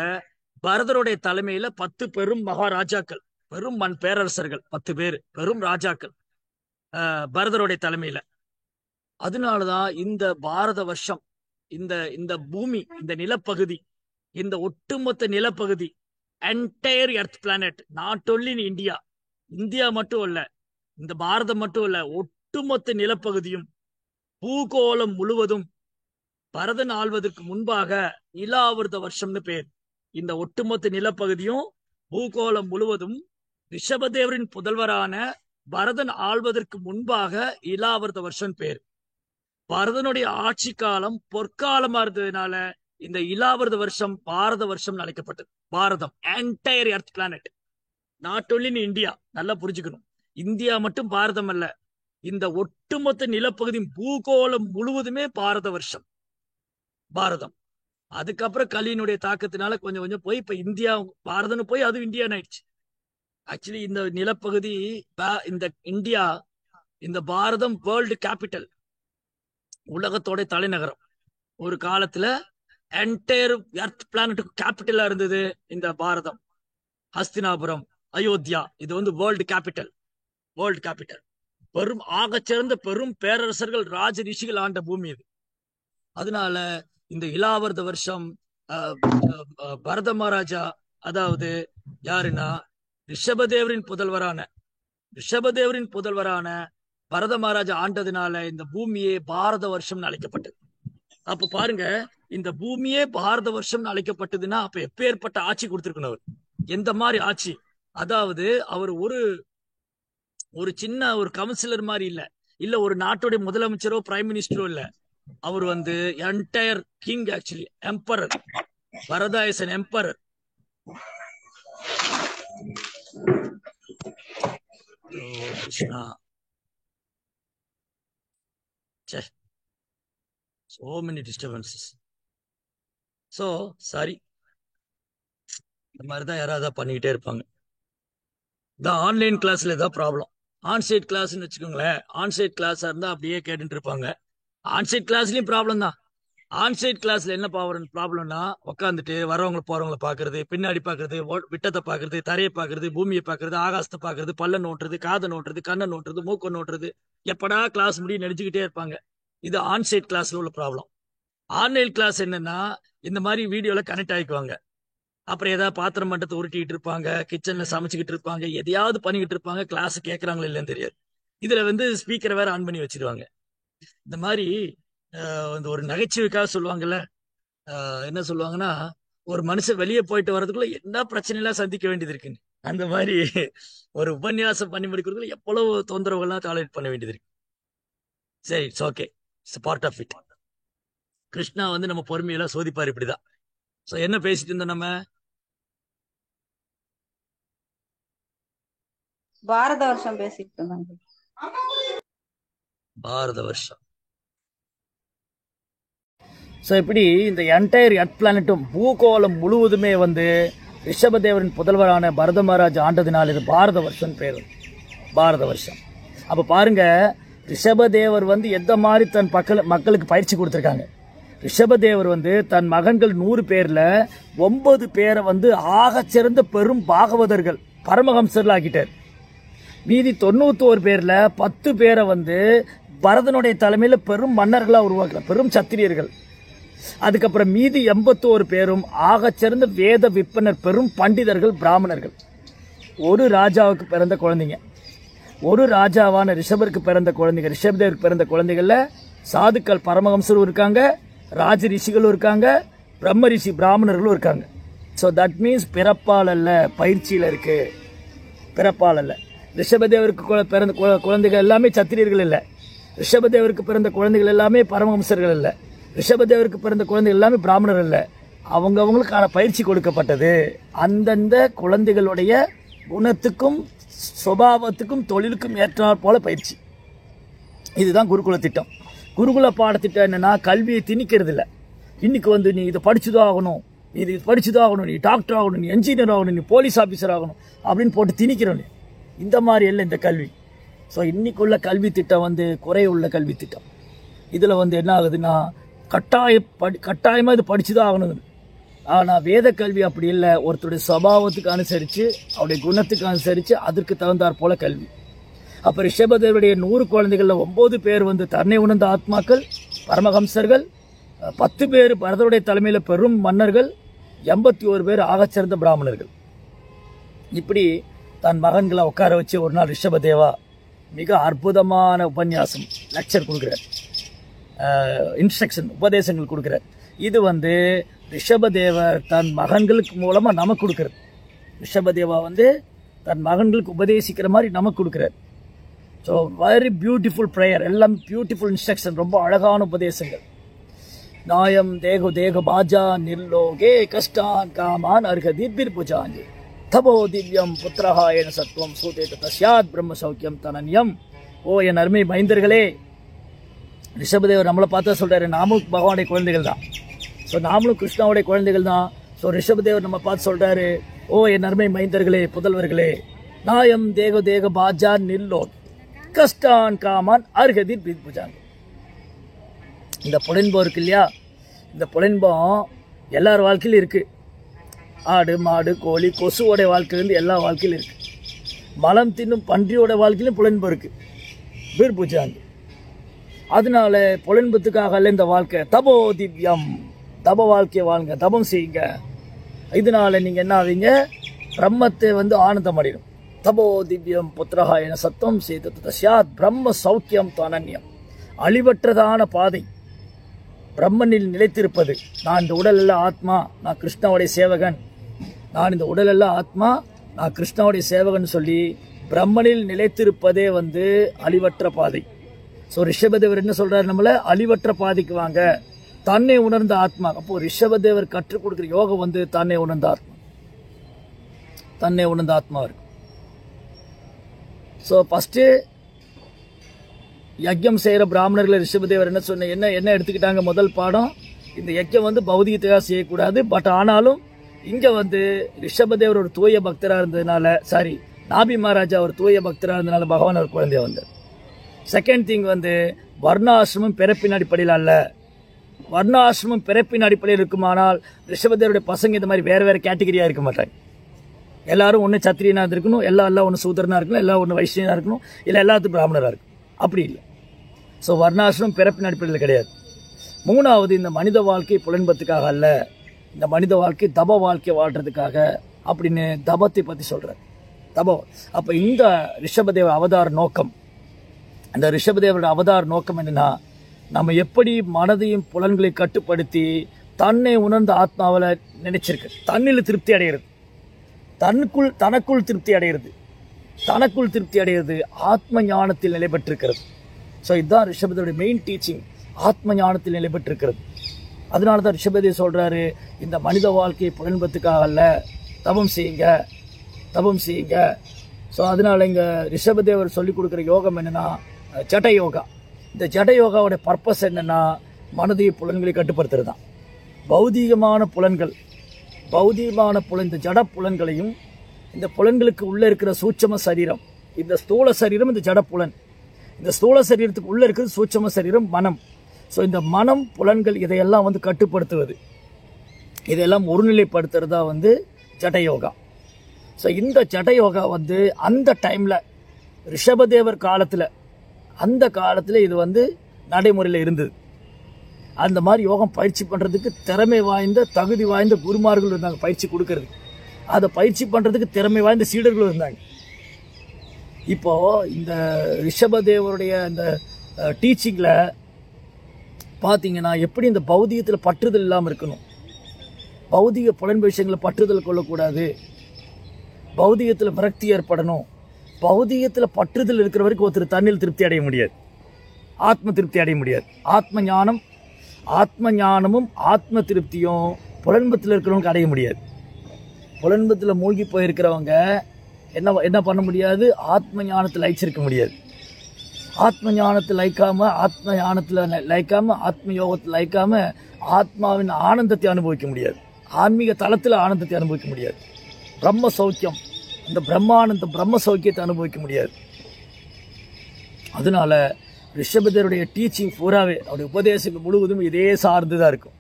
பரதருடைய தலைமையில 10 பெரும் மகாராஜாக்கள், பெரும் பேரரசர்கள், 10 பேர் பெரும் ராஜாக்கள் பரதருடைய தலைமையில. அதனாலதான் இந்த பாரத வருஷம், இந்த பூமி, இந்த நிலப்பகுதி, இந்த ஒட்டுமொத்த நிலப்பகுதி, entire earth planet, not only in India, India மட்டும் இல்ல, இந்த பாரதம் மட்டும் இல்ல, ஒட்டுமொத்த நிலப்பகுதியும் பூகோளம் முழுவதும் பரதன் ஆள்வதற்கு முன்பாக இலாவிரத வருஷம்னு பேர். இந்த ஒட்டுமொத்த நிலப்பகுதியும் பூகோளம் முழுவதும் ரிஷபதேவரின் புதல்வரான பரதன் ஆள்வதற்கு முன்பாக இலாவிரத வருஷம் பேர். பரதனுடைய ஆட்சி காலம் பொற்காலமா இருந்ததுனால இந்த இலாவிரத வருஷம் பாரத வருஷம் அழைக்கப்பட்டது. Bharatam, entire earth planet, not only in India. நல்லா புரிஞ்சுக்கணும், இந்தியா மட்டும் பாரதம் அல்ல, இந்த ஒட்டுமொத்த நிலப்பகுதி பூகோளம் முழுவதுமே பாரத வருஷம், பாரதம். அதுக்கப்புறம் கலியினுடைய தாக்கத்தினால கொஞ்சம் கொஞ்சம் போய் இப்ப இந்தியா பாரதம்னு போய் அது இந்தியான்னு ஆயிடுச்சு. ஆக்சுவலி இந்த நிலப்பகுதி, இந்த இந்தியா, இந்த பாரதம் வேர்ல்டு கேபிட்டல், உலகத்தோட தலைநகரம். ஒரு காலத்துல என்டையர் எர்த் பிளானட்டுக்கு கேபிட்டலா இருந்தது இந்த பாரதம். ஹஸ்தினாபுரம், அயோத்தியா, இது வேர்ல்டு கேபிட்டல். World capital. பெரும் ஆகச்சிறந்த பெரும் பேரரசர்கள், ராஜ ரிஷிகள் ஆண்ட பூமி இது. அதனால இந்த இலாவரத வருஷம் பரத மகாராஜா, அதாவது யாருன்னா ரிஷபதேவரின் புதல்வரான பரத மகாராஜா ஆண்டதுனால இந்த பூமியே பாரத வருஷம் அழைக்கப்பட்டது. அப்ப பாருங்க, இந்த பூமியே பாரத வருஷம் அழைக்கப்பட்டதுன்னா அப்ப எப்பேற்பட்ட ஆட்சி கொடுத்திருக்கணும் அவர். எந்த மாதிரி ஆட்சி? அதாவது அவர் ஒரு சின்ன ஒரு கவுன்சிலர் மாதிரி இல்ல ஒரு நாட்டுடைய முதலமைச்சரோ பிரைம் மினிஸ்டரோ இல்ல. அவர் entire king, actually emperor. Bharata is an emperor. Krishna, so many disturbances. So sorry, இந்த மாதிரி தான் யாராவது பண்ணிக்கிட்டே இருப்பாங்க. இந்த ஆன்லைன் கிளாஸ்ல ஏதாவது ப்ராப்ளம். ஆன்சைட் கிளாஸ்ன்னு வச்சுக்கோங்களேன். ஆன்சைட் கிளாஸா இருந்தா அப்படியே கேட்டுட்டு இருப்பாங்க. ஆன்சைட் கிளாஸ்லயும் ப்ராப்ளம் தான். ஆன்சைட் கிளாஸ்ல என்ன ப்ராப்ளம்னா, உட்காந்துட்டு வரவங்களை போறவங்களை பாக்குறது, பின்னாடி பாக்குறது, விட்டத்தை பாக்குறது, தரையை பாக்குறது, பூமியை பாக்குறது, ஆகாசத்தை பாக்குறது, பல்ல நோட்டுறது, காதை நோட்டுறது, கண்ணை நோட்டுறது, மூக்க நோட்டுறது, எப்படா கிளாஸ் முடியும் நினைச்சுக்கிட்டே இருப்பாங்க. இது ஆன்சைட் கிளாஸ்ல உள்ள ப்ராப்ளம். ஆன்லைன் கிளாஸ் என்னன்னா, இந்த மாதிரி வீடியோல கனெக்ட் ஆகிக்குவாங்க. அப்புறம் ஏதாவது பாத்திரம் மட்டத்தை உருட்டிட்டு இருப்பாங்க, கிச்சன்ல சமைச்சுக்கிட்டு இருப்பாங்க, எதையாவது பண்ணிக்கிட்டு இருப்பாங்க. கிளாஸ் கேட்கறாங்களா இல்லைன்னு தெரியாது. இதுல ஸ்பீக்கரை வேற ஆன் பண்ணி வச்சிருவாங்க. இந்த மாதிரி ஒரு நகைச்சுவைக்காக சொல்லுவாங்கல்ல, என்ன சொல்லுவாங்கன்னா, ஒரு மனுஷன் வெளியே போயிட்டு வர்றதுக்குள்ள என்ன பிரச்சனை எல்லாம் சந்திக்க வேண்டியது இருக்குன்னு. அந்த மாதிரி ஒரு உபன்யாசம் பண்ணி முடிக்கிறதுக்குள்ள எவ்வளவு தொந்தரவுகள்லாம் டாலரேட் பண்ண வேண்டியது இருக்கு. சரி, it's okay, it's part of it. Krishna நம்ம பொறுமையெல்லாம் சோதிப்பார் இப்படிதான். சோ என்ன பேசிட்டு இருந்தோம் நம்ம? பாரத வருஷம் பேசிட்டு இருந்தாங்க. பாரத வருஷம். ஸோ இப்படி இந்த என்டையர் எர்த் பிளானட்டும் பூகோளம் முழுவதுமே ரிஷபதேவரின் புதல்வரான பரத மகாராஜ் ஆண்டதினால் இது பாரத வருஷம் பேர். பாரத வருஷம். அப்போ பாருங்க, ரிஷபதேவர் எந்த மாதிரி தன் மக்களுக்கு பயிற்சி கொடுத்துருக்காங்க. ரிஷபதேவர் தன் மகன்கள் 100 பேர்ல 9 பேரை ஆகச்சிறந்த பெரும் பாகவதர்கள், பரமஹம்சர்கள் ஆக்கிட்டார். மீதி 91 பேர்ல 10 பேரை பரதனுடைய தலைமையில பெரும் மன்னர்களா உருவாக்குற பெரும் சத்திரியர்கள். அதுக்கப்புறம் மீதி 81 பேரும் ஆகச்சிறந்த வேத விற்பனர், பெரும் பண்டிதர்கள், பிராமணர்கள். ஒரு ராஜாவுக்கு பிறந்த குழந்தைங்க, ஒரு ராஜாவான ரிஷபருக்கு பிறந்த குழந்தைங்க, ரிஷபதேவருக்கு பிறந்த குழந்தைகள்ல சாதுக்கள் பரமஹம்சரும் இருக்காங்க, ராஜ ரிஷிகளும் இருக்காங்க, பிரம்ம ரிஷி பிராமணர்களும் இருக்காங்க. ஸோ தட் மீன்ஸ் பிறப்பால் அல்ல, பயிற்சியில் இருக்கு. பிறப்பால் அல்ல. ரிஷபதேவருக்கு பிறந்த குழந்தைகள் எல்லாமே சத்திரியர்கள் இல்லை. ரிஷபதேவருக்கு பிறந்த குழந்தைகள் எல்லாமே பரமஹம்சர்கள் இல்லை. ரிஷபதேவருக்கு பிறந்த குழந்தைகள் எல்லாமே பிராமணர்கள் இல்லை. அவங்களுக்கான பயிற்சி கொடுக்கப்பட்டது. அந்தந்த குழந்தைகளுடைய குணத்துக்கும் சுபாவத்துக்கும் தொழிலுக்கும் ஏற்றாற் போல பயிற்சி. இதுதான் குருகுல திட்டம். குருகுல பாடத்திட்டம் என்னன்னா, கல்வியை திணிக்கிறது இல்லை. இன்னைக்கு நீ இதை படிச்சுதான் ஆகணும், நீ இது படிச்சுதான் ஆகணும், நீ டாக்டர் ஆகணும், நீ என்ஜினியர் ஆகணும், நீ போலீஸ் ஆஃபீஸர் ஆகணும் அப்படின்னு போட்டு திணிக்கிறோம். இந்த மாதிரி இல்லை இந்த கல்வி. ஸோ இன்னைக்குள்ள கல்வி திட்டம் குறையுள்ள கல்வி திட்டம். இதில் என்ன ஆகுதுன்னா, கட்டாயமாக இது படிச்சுதான் ஆகணும். ஆனால் வேத கல்வி அப்படி இல்லை. ஒருத்தருடைய சுபாவத்துக்கு அனுசரித்து, அவருடைய குணத்துக்கு அனுசரித்து, அதற்கு தகுந்தாற் போல கல்வி. அப்போ ரிஷபதேவருடைய 100 குழந்தைகளில் 9 பேர் தன்னை உணர்ந்த ஆத்மாக்கள், பரமஹம்சர்கள், 10 பேர் பரதருடைய தலைமையில் பெரும் மன்னர்கள், 81 பேர் ஆகச்சிறந்த பிராமணர்கள். இப்படி தன் மகன்களை உட்கார வச்சு ஒரு நாள் ரிஷபதேவா மிக அற்புதமான உபன்யாசம், லெக்சர் கொடுக்குறார், இன்ஸ்ட்ரக்ஷன், உபதேசங்கள் கொடுக்குறார். இது ரிஷபதேவர் தன் மகன்களுக்கு மூலமாக நமக்கு கொடுக்குறார். ரிஷபதேவா தன் மகன்களுக்கு உபதேசிக்கிற மாதிரி நமக்கு கொடுக்குறார். ஸோ வெரி பியூட்டிஃபுல் ப்ரேயர், எல்லாம் பியூட்டிஃபுல் இன்ஸ்ட்ரக்ஷன், ரொம்ப அழகான உபதேசங்கள். நாயம் தேகு தேகு பாஜா நிர்லோகே கஷ்டான் காமான் அர்ஹதிர் புஜாஞ்சி தபோ திவ்யம் புத்திரஹாயன சத்வம் சூதேத தஸ்யாத் பிரம்ம சௌக்கியம் தனன்யம். ஓ என் அருமை மைந்தர்களே, ரிஷபதேவர் நம்மளை பார்த்தா சொல்றாரு, நாமும் பகவானுடைய குழந்தைகள் தான். ஸோ நாமளும் கிருஷ்ணாவுடைய குழந்தைகள் தான். ஸோ ரிஷபதேவர் நம்ம பார்த்து சொல்றாரு, ஓ என் அருமை மைந்தர்களே, புதல்வர்களே, நாயம் தேக தேக பாஜா நில்லோ கஷ்டான் காமான் அர்ஹதிர் புஜாங்க. இந்த புலன்பம் இருக்கு இல்லையா, இந்த புலன்பம் எல்லார் வாழ்க்கையிலும் இருக்கு. ஆடு மாடு கோழி கொசுவோடைய வாழ்க்கையிலேருந்து எல்லா வாழ்க்கையிலும் இருக்கு. மலம் தின்னும் பன்றியோட வாழ்க்கையிலும் புலன்பம் இருக்கு, பீர் பூஜாங்க. அதனால புலன்பத்துக்காக அல்ல இந்த வாழ்க்கை. தபோ திவ்யம், தப வாழ்க்கையை வாழுங்க, தபம் செய்யுங்க. இதனால நீங்க என்ன ஆவீங்க, பிரம்மத்தை ஆனந்தம் அடையும். தபோ திவ்யம் புத்திரஹாயன சத்தம் சேதத் தஸ்யாத் பிரம்ம சௌக்கியம் தனன்யம். அழிவற்றதான பாதை, பிரம்மனில் நிலைத்திருப்பது. நான் இந்த உடல் அல்ல ஆத்மா, நான் கிருஷ்ணாவுடைய சேவகன், நான் இந்த உடல் அல்ல ஆத்மா, நான் கிருஷ்ணாவுடைய சேவகன் சொல்லி பிரம்மனில் நிலைத்திருப்பதே வந்து அழிவற்ற பாதை. ஸோ ரிஷபதேவர் என்ன சொல்றாரு, நம்மள அழிவற்ற பாதைக்கு வாங்க, தன்னை உணர்ந்த ஆத்மா. அப்போ ரிஷபதேவர் கற்றுக் கொடுக்குற யோகம் வந்து தன்னை உணர்ந்த ஆத்மா, தன்னை உணர்ந்த ஆத்மா இருக்கு. ஸோ ஃபர்ஸ்ட் யஜ்யம் செய்கிற பிராமணர்களை ரிஷபதேவர் என்ன சொன்ன என்ன எடுத்துக்கிட்டாங்க, முதல் பாடம் இந்த யஜ்யம் வந்து பௌதிகத்துக்காக செய்யக்கூடாது. பட் ஆனாலும் இங்க வந்து ரிஷபதேவர் ஒரு தூய பக்தரா இருந்ததுனால, சாரி நாபி மகாராஜா ஒரு தூய பக்தரா இருந்ததுனால பகவான் ஒரு குழந்தைய வந்தார். செகண்ட் திங் வந்து வர்ணாசிரமம் பிறப்பின் அடிப்படையில் அல்ல. வர்ணாசிரமம் பிறப்பின் அடிப்படையில் இருக்குமானால் ரிஷபதேவருடைய பசங்க இந்த மாதிரி வேற வேற கேட்டகரியா இருக்க மாட்டாங்க. எல்லாரும் ஒன்று சத்திரியனா இருக்கணும், எல்லாம் ஒன்று சூதரனா இருக்கணும், எல்லாம் ஒன்று வைஷ்ணவனா இருக்கணும், இல்லை எல்லாத்துக்கும் பிராமணரா இருக்கும். அப்படி இல்லை. ஸோ வர்ணாசிரமம் பிறப்பின் அடிப்படையில் கிடையாது. மூணாவது, இந்த மனித வாழ்க்கை புலன்பத்துக்காக அல்ல, இந்த மனித வாழ்க்கை தப வாழ்க்கை வாழ்றதுக்காக அப்படின்னு தபத்தை பற்றி சொல்கிறார். தபம். அப்போ இந்த ரிஷபதேவ அவதார நோக்கம், அந்த ரிஷபதேவரோட அவதார நோக்கம் என்னன்னா, நம்ம எப்படி மனதையும் புலன்களை கட்டுப்படுத்தி தன்னை உணர்ந்த ஆத்மாவில் நினைச்சிருக்கு, தன்னில் திருப்தி அடைகிறது, தனக்குள் திருப்தி அடைகிறது, தனக்குள் திருப்தி அடைகிறது, ஆத்ம ஞானத்தில் நிலை பெற்றிருக்கிறது. ஸோ இதுதான் ரிஷபதேவருடைய மெயின் டீச்சிங், ஆத்ம ஞானத்தில் நிலை பெற்றிருக்கிறது. அதனால தான் ரிஷபதேவ் சொல்றாரு, இந்த மனித வாழ்க்கையை புலன்பத்துக்காக அல்ல, தபம் செய்யுங்க, தபம் செய்யுங்க. ஸோ அதனால இங்க ரிஷபதேவர் சொல்லிக் கொடுக்குற யோகம் என்னன்னா ஜட யோகா. இந்த ஜட யோகாவோட பர்பஸ் என்னன்னா, மனதைய புலன்களை கட்டுப்படுத்துறது தான். பௌதீகமான புலன்கள், இந்த ஜட புலன்களையும், இந்த புலன்களுக்கு உள்ள இருக்கிற சூட்சம சரீரம், இந்த ஸ்தூல சரீரம், இந்த ஜட புலன், இந்த ஸ்தூல சரீரத்துக்கு உள்ள இருக்கிறது சூட்சம சரீரம் மனம். ஸோ இந்த மனம் புலன்கள் இதையெல்லாம் வந்து கட்டுப்படுத்துவது, இதையெல்லாம் ஒருநிலைப்படுத்துறதா வந்து ஜட யோகா. ஸோ இந்த ஜட யோகா வந்து அந்த டைம்ல ரிஷபதேவர் காலத்தில், அந்த காலத்தில் இது வந்து நடைமுறையில் இருந்தது. அந்த மாதிரி யோகம் பயிற்சி பண்ணுறதுக்கு திறமை வாய்ந்த தகுதி வாய்ந்த குருமார்கள் இருந்தாங்க பயிற்சி கொடுக்கறது. அதை பயிற்சி பண்ணுறதுக்கு திறமை வாய்ந்த சீடர்களும் இருந்தாங்க. இப்போ இந்த ரிஷபதேவருடைய அந்த டீச்சிங்கில் பார்த்தீங்கன்னா, எப்படி இந்த பௌதிகத்தில் பற்றுதல் இல்லாமல் இருக்கணும், பௌதிக புலன்பு விஷயங்களை பற்றுதல் கொள்ளக்கூடாது, பௌதிகத்தில் விரக்தி ஏற்படணும். பௌதிகத்தில் பற்றுதல் இருக்கிற வரைக்கும் ஒருத்தர் தண்ணில் திருப்தி அடைய முடியாது, ஆத்ம திருப்தி அடைய முடியாது. ஆத்ம ஞானமும் ஆத்ம திருப்தியும் புலன்பத்தில் இருக்கிறவங்களுக்கு அடைய முடியாது. புலன்பத்தில் மூழ்கி போயிருக்கிறவங்க என்ன பண்ண முடியாது, ஆத்ம ஞானத்தில் லயிச்சிருக்க முடியாது. ஆத்ம ஞானத்தில் லயிக்காம, ஆத்ம யோகத்தில் லயிக்காம ஆத்மாவின் ஆனந்தத்தை அனுபவிக்க முடியாது, ஆன்மீக தளத்தில் ஆனந்தத்தை அனுபவிக்க முடியாது, பிரம்ம சௌக்கியம், அந்த பிரம்ம சௌக்கியத்தை அனுபவிக்க முடியாது. அதனால ரிஷபதேவருடைய டீச்சிங் பூராவே, அவருடைய உபதேசங்கள் முழுவதும் இதே சார்ந்துதான் இருக்கும்.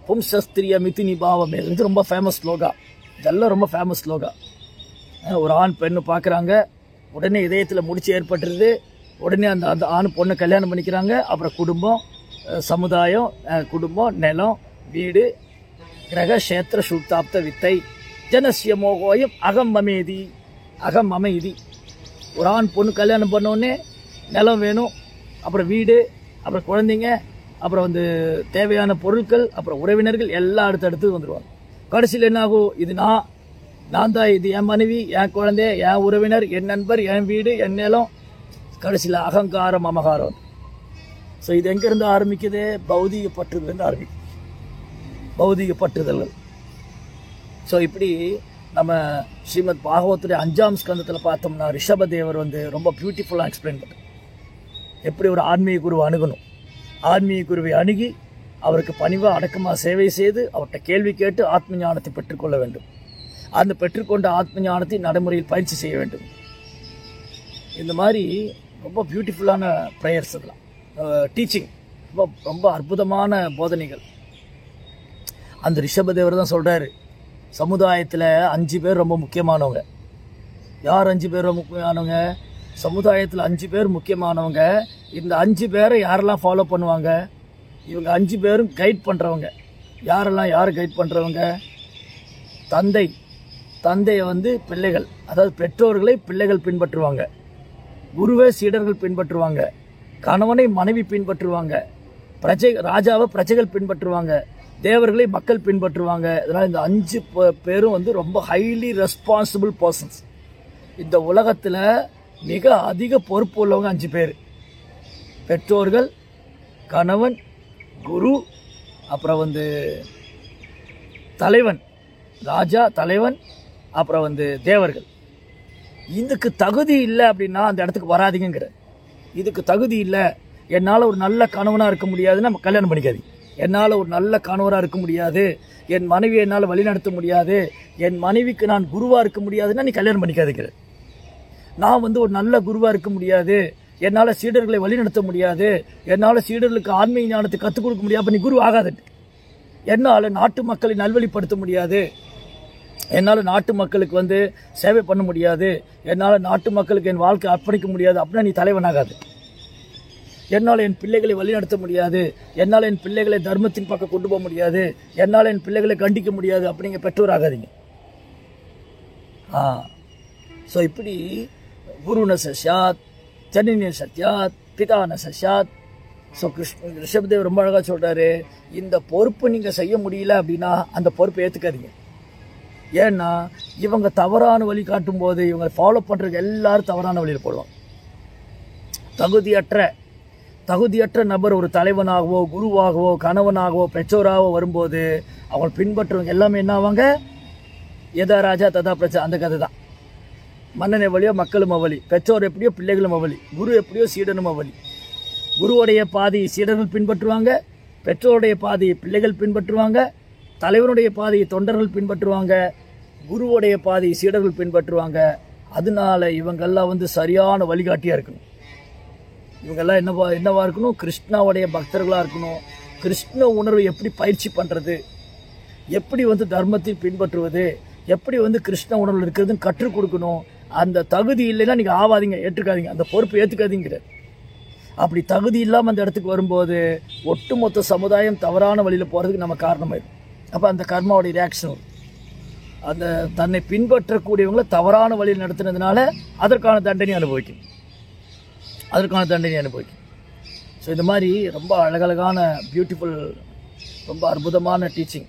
பும்சஸ்திரிய மிதினி பாவமே, இது ரொம்ப ஃபேமஸ் ஸ்லோகா, இதெல்லாம் ரொம்ப ஃபேமஸ் ஸ்லோகா. ஒரு ஆண் பெண்ணு பார்க்குறாங்க, உடனே இதயத்தில் முடிச்சு ஏற்பட்டுருது, உடனே அந்த ஆண் பொண்ணை கல்யாணம் பண்ணிக்கிறாங்க. அப்புறம் குடும்பம், சமுதாயம், குடும்பம், நிலம், வீடு, கிரக கஷேத்திர சுத்தாப்த வித்தை, ஜனசிய மோகோயம் அகம் மமேதி. ஒரு ஆண் பொண்ணு கல்யாணம் பண்ணோடனே நிலம் வேணும், அப்புறம் வீடு, அப்புறம் குழந்தைங்க, அப்புறம் வந்து தேவையான பொருட்கள், அப்புறம் உறவினர்கள் எல்லாம் அடுத்தடுத்து வந்துடுவாங்க. கடைசியில் என்ன ஆகும், இது நான் தான், இது என் மனைவி, என் குழந்தை, என் உறவினர், என் நண்பர், என் வீடு, என் நிலம். கடைசியில் அகங்காரம், அமகாரம். ஸோ இது எங்கேருந்து ஆரம்பிக்குது, பௌதிக பற்றுதல் ஆரம்பிக்குது, பௌதிக பற்றுதல்கள். ஸோ இப்படி நம்ம ஸ்ரீமத் பாகவத்துடைய 5ஆம் ஸ்கந்தத்தில் பார்த்தோம்னா, ரிஷபதேவர் வந்து ரொம்ப பியூட்டிஃபுல்லாக எக்ஸ்பிளைன் பண்ணுறார், எப்படி ஒரு ஆன்மீக குருவை அணுகணும். ஆன்மீக குருவை அணுகி அவருக்கு பணிவாக அடக்கமாக சேவை செய்து அவர்கிட்ட கேள்வி கேட்டு ஆத்ம ஞானத்தை பெற்றுக்கொள்ள வேண்டும். அந்த பெற்றுக்கொண்ட ஆத்ம ஞானத்தை நடைமுறையில் பயிற்சி செய்ய வேண்டும். இந்த மாதிரி ரொம்ப பியூட்டிஃபுல்லான ப்ரேயர்ஸ் இதெல்லாம், டீச்சிங், ரொம்ப அற்புதமான போதனைகள். அந்த ரிஷபதேவர் தான் சொல்கிறாரு, சமுதாயத்தில் 5 பேர் ரொம்ப முக்கியமானவங்க. யார் 5 பேர் ரொம்ப முக்கியமானவங்க? சமுதாயத்தில் 5 பேர் முக்கியமானவங்க. இந்த 5 பேரை யாரெல்லாம் ஃபாலோ பண்ணுவாங்க? இவங்க 5 பேரும் கைட் பண்ணுறவங்க. யார் கைட் பண்ணுறவங்க? தந்தையை வந்து பிள்ளைகள், அதாவது பெற்றோர்களை பிள்ளைகள் பின்பற்றுவாங்க. குருவை சீடர்கள் பின்பற்றுவாங்க. கணவனை மனைவி பின்பற்றுவாங்க. ராஜாவை பிரஜைகள் பின்பற்றுவாங்க, தேவர்களை மக்கள் பின்பற்றுவாங்க. அதனால இந்த 5 பேரும் வந்து ரொம்ப ஹைலி ரெஸ்பான்சிபிள் பர்சன்ஸ். இந்த உலகத்துல மிக அதிக பொறுப்பு உள்ளவங்க 5 பேர்: பெற்றோர்கள், கணவன், குரு, அப்புறம் வந்து தலைவன், ராஜா, தலைவன், அப்புறம் வந்து தேவர்கள். இதுக்கு தகுதி இல்லை அப்படின்னா அந்த இடத்துக்கு வராதிங்கிற. இதுக்கு தகுதி இல்லை, என்னால் ஒரு நல்ல கணவனாக இருக்க முடியாதுன்னா கல்யாணம் பண்ணிக்காதீங்க. என்னால் ஒரு நல்ல கணவராக இருக்க முடியாது, என் மனைவியை என்னால் வழிநடத்த முடியாது, என் மனைவிக்கு நான் குருவாக இருக்க முடியாதுன்னா நீ கல்யாணம் பண்ணிக்காதீங்கிற. நான் வந்து ஒரு நல்ல குருவாக இருக்க முடியாது, என்னால் சீடர்களை வழிநடத்த முடியாது, என்னால் சீடர்களுக்கு ஆன்மீக ஞானத்தை கற்றுக் கொடுக்க முடியாது, அப்போ நீ குரு ஆகாதுட்டு. என்னால் நாட்டு மக்களை நல்வழிப்படுத்த முடியாது, என்னால் நாட்டு மக்களுக்கு வந்து சேவை பண்ண முடியாது, என்னால் நாட்டு மக்களுக்கு என் வாழ்க்கை அர்ப்பணிக்க முடியாது, அப்படின்னா நீ தலைவனாகாது. என்னால் என் பிள்ளைகளை வழிநடத்த முடியாது, என்னால் என் பிள்ளைகளை தர்மத்தின் பக்கம் கொண்டு போக முடியாது, என்னால் என் பிள்ளைகளை கண்டிக்க முடியாது, அப்படிங்க பெற்றோராகாதீங்க. ஸோ இப்படி குருன சஷ்யாத், ஜனனிய சத்யாத், பிதான சஷ்யாத். ஸோ ரிஷபதேவ் ரொம்ப அழகாக சொல்கிறாரு, இந்த பொறுப்பு நீங்கள் செய்ய முடியல அப்படின்னா அந்த பொறுப்பை ஏற்றுக்காதீங்க. ஏன்னா இவங்க தவறான வழி காட்டும் போது இவங்க ஃபாலோ பண்ணுறதுக்கு எல்லாரும் தவறான வழியில் போடுவாங்க. தகுதியற்ற நபர் ஒரு தலைவனாகவோ குருவாகவோ கணவனாகவோ பெற்றோராகவோ வரும்போது அவங்க பின்பற்றுறவங்க எல்லாமே என்ன ஆவாங்க? எதா ராஜா ததா பிரச்சா. அந்த கதை தான். மன்னன் எவ்வளியோ மக்களும் அவளி, பெற்றோர் எப்படியோ பிள்ளைகளும் அவளி, குரு எப்படியோ சீடனும் அவளி. குருவுடைய பாதையை சீடர்கள் பின்பற்றுவாங்க, பெற்றோருடைய பாதையை பிள்ளைகள் பின்பற்றுவாங்க, தலைவனுடைய பாதையை தொண்டர்கள் பின்பற்றுவாங்க, குருவுடைய பாதையை சீடர்கள் பின்பற்றுவாங்க. அதனால இவங்கெல்லாம் வந்து சரியான வழிகாட்டியாக இருக்கணும். இவங்கெல்லாம் என்னவா இருக்கணும்? கிருஷ்ணாவுடைய பக்தர்களாக இருக்கணும். கிருஷ்ண உணர்வை எப்படி பயிற்சி பண்ணுறது, எப்படி வந்து தர்மத்தை பின்பற்றுவது, எப்படி வந்து கிருஷ்ண உணர்வில் இருக்கிறதுன்னு கற்றுக் கொடுக்கணும். அந்த தகுதி இல்லைன்னா நீங்கள் ஆவாதீங்க, ஏற்றுக்காதீங்க, அந்த பொறுப்பு ஏற்றுக்காதீங்கிற. அப்படி தகுதி இல்லாமல் அந்த இடத்துக்கு வரும்போது ஒட்டுமொத்த சமுதாயம் தவறான வழியில் போகிறதுக்கு நம்ம காரணமாயிடும். அப்போ அந்த கர்மாவுடைய ரியாக்ஷன் வரும். அந்த தன்னை பின்பற்றக்கூடியவங்களை தவறான வழியில் நடத்துனதுனால அதற்கான தண்டனை அனுபவிக்கும். ஸோ இந்த மாதிரி ரொம்ப அழகழகான பியூட்டிஃபுல், ரொம்ப அற்புதமான டீச்சிங்,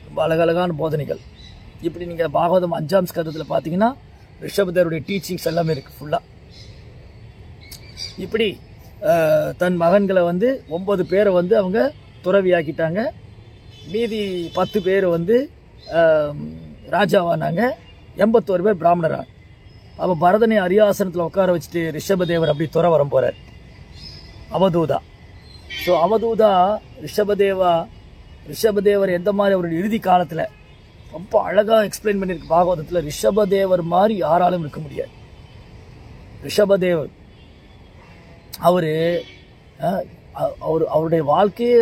ரொம்ப அழகழகான போதனைகள். இப்படி நீங்கள் பாகவதம் 5ஆம் ஸ்கந்தத்தில் பார்த்தீங்கன்னா ரிஷபதேவருடைய டீச்சிங்ஸ் எல்லாமே இருக்குது ஃபுல்லாக. இப்படி தன் மகன்களை வந்து 9 பேரை வந்து அவங்க துறவியாக்கிட்டாங்க, மீதி 10 பேர் வந்து ராஜாவானாங்க, 81 பேர் பிராமணராங்க. அப்போ பரதனை அரியாசனத்தில் உட்கார வச்சுட்டு ரிஷபதேவர் அப்படி துற வரம் போகிறார், அவதூதா. ஸோ அவதூதா ரிஷபதேவர் எந்த மாதிரி அவருடைய இறுதி காலத்தில் ரொம்ப அழகாக எக்ஸ்பிளைன் பண்ணியிருக்கு பாகவதத்தில். ரிஷபதேவர் மாதிரி யாராலும் இருக்க முடியாது. ரிஷபதேவர் அவருடைய வாழ்க்கையே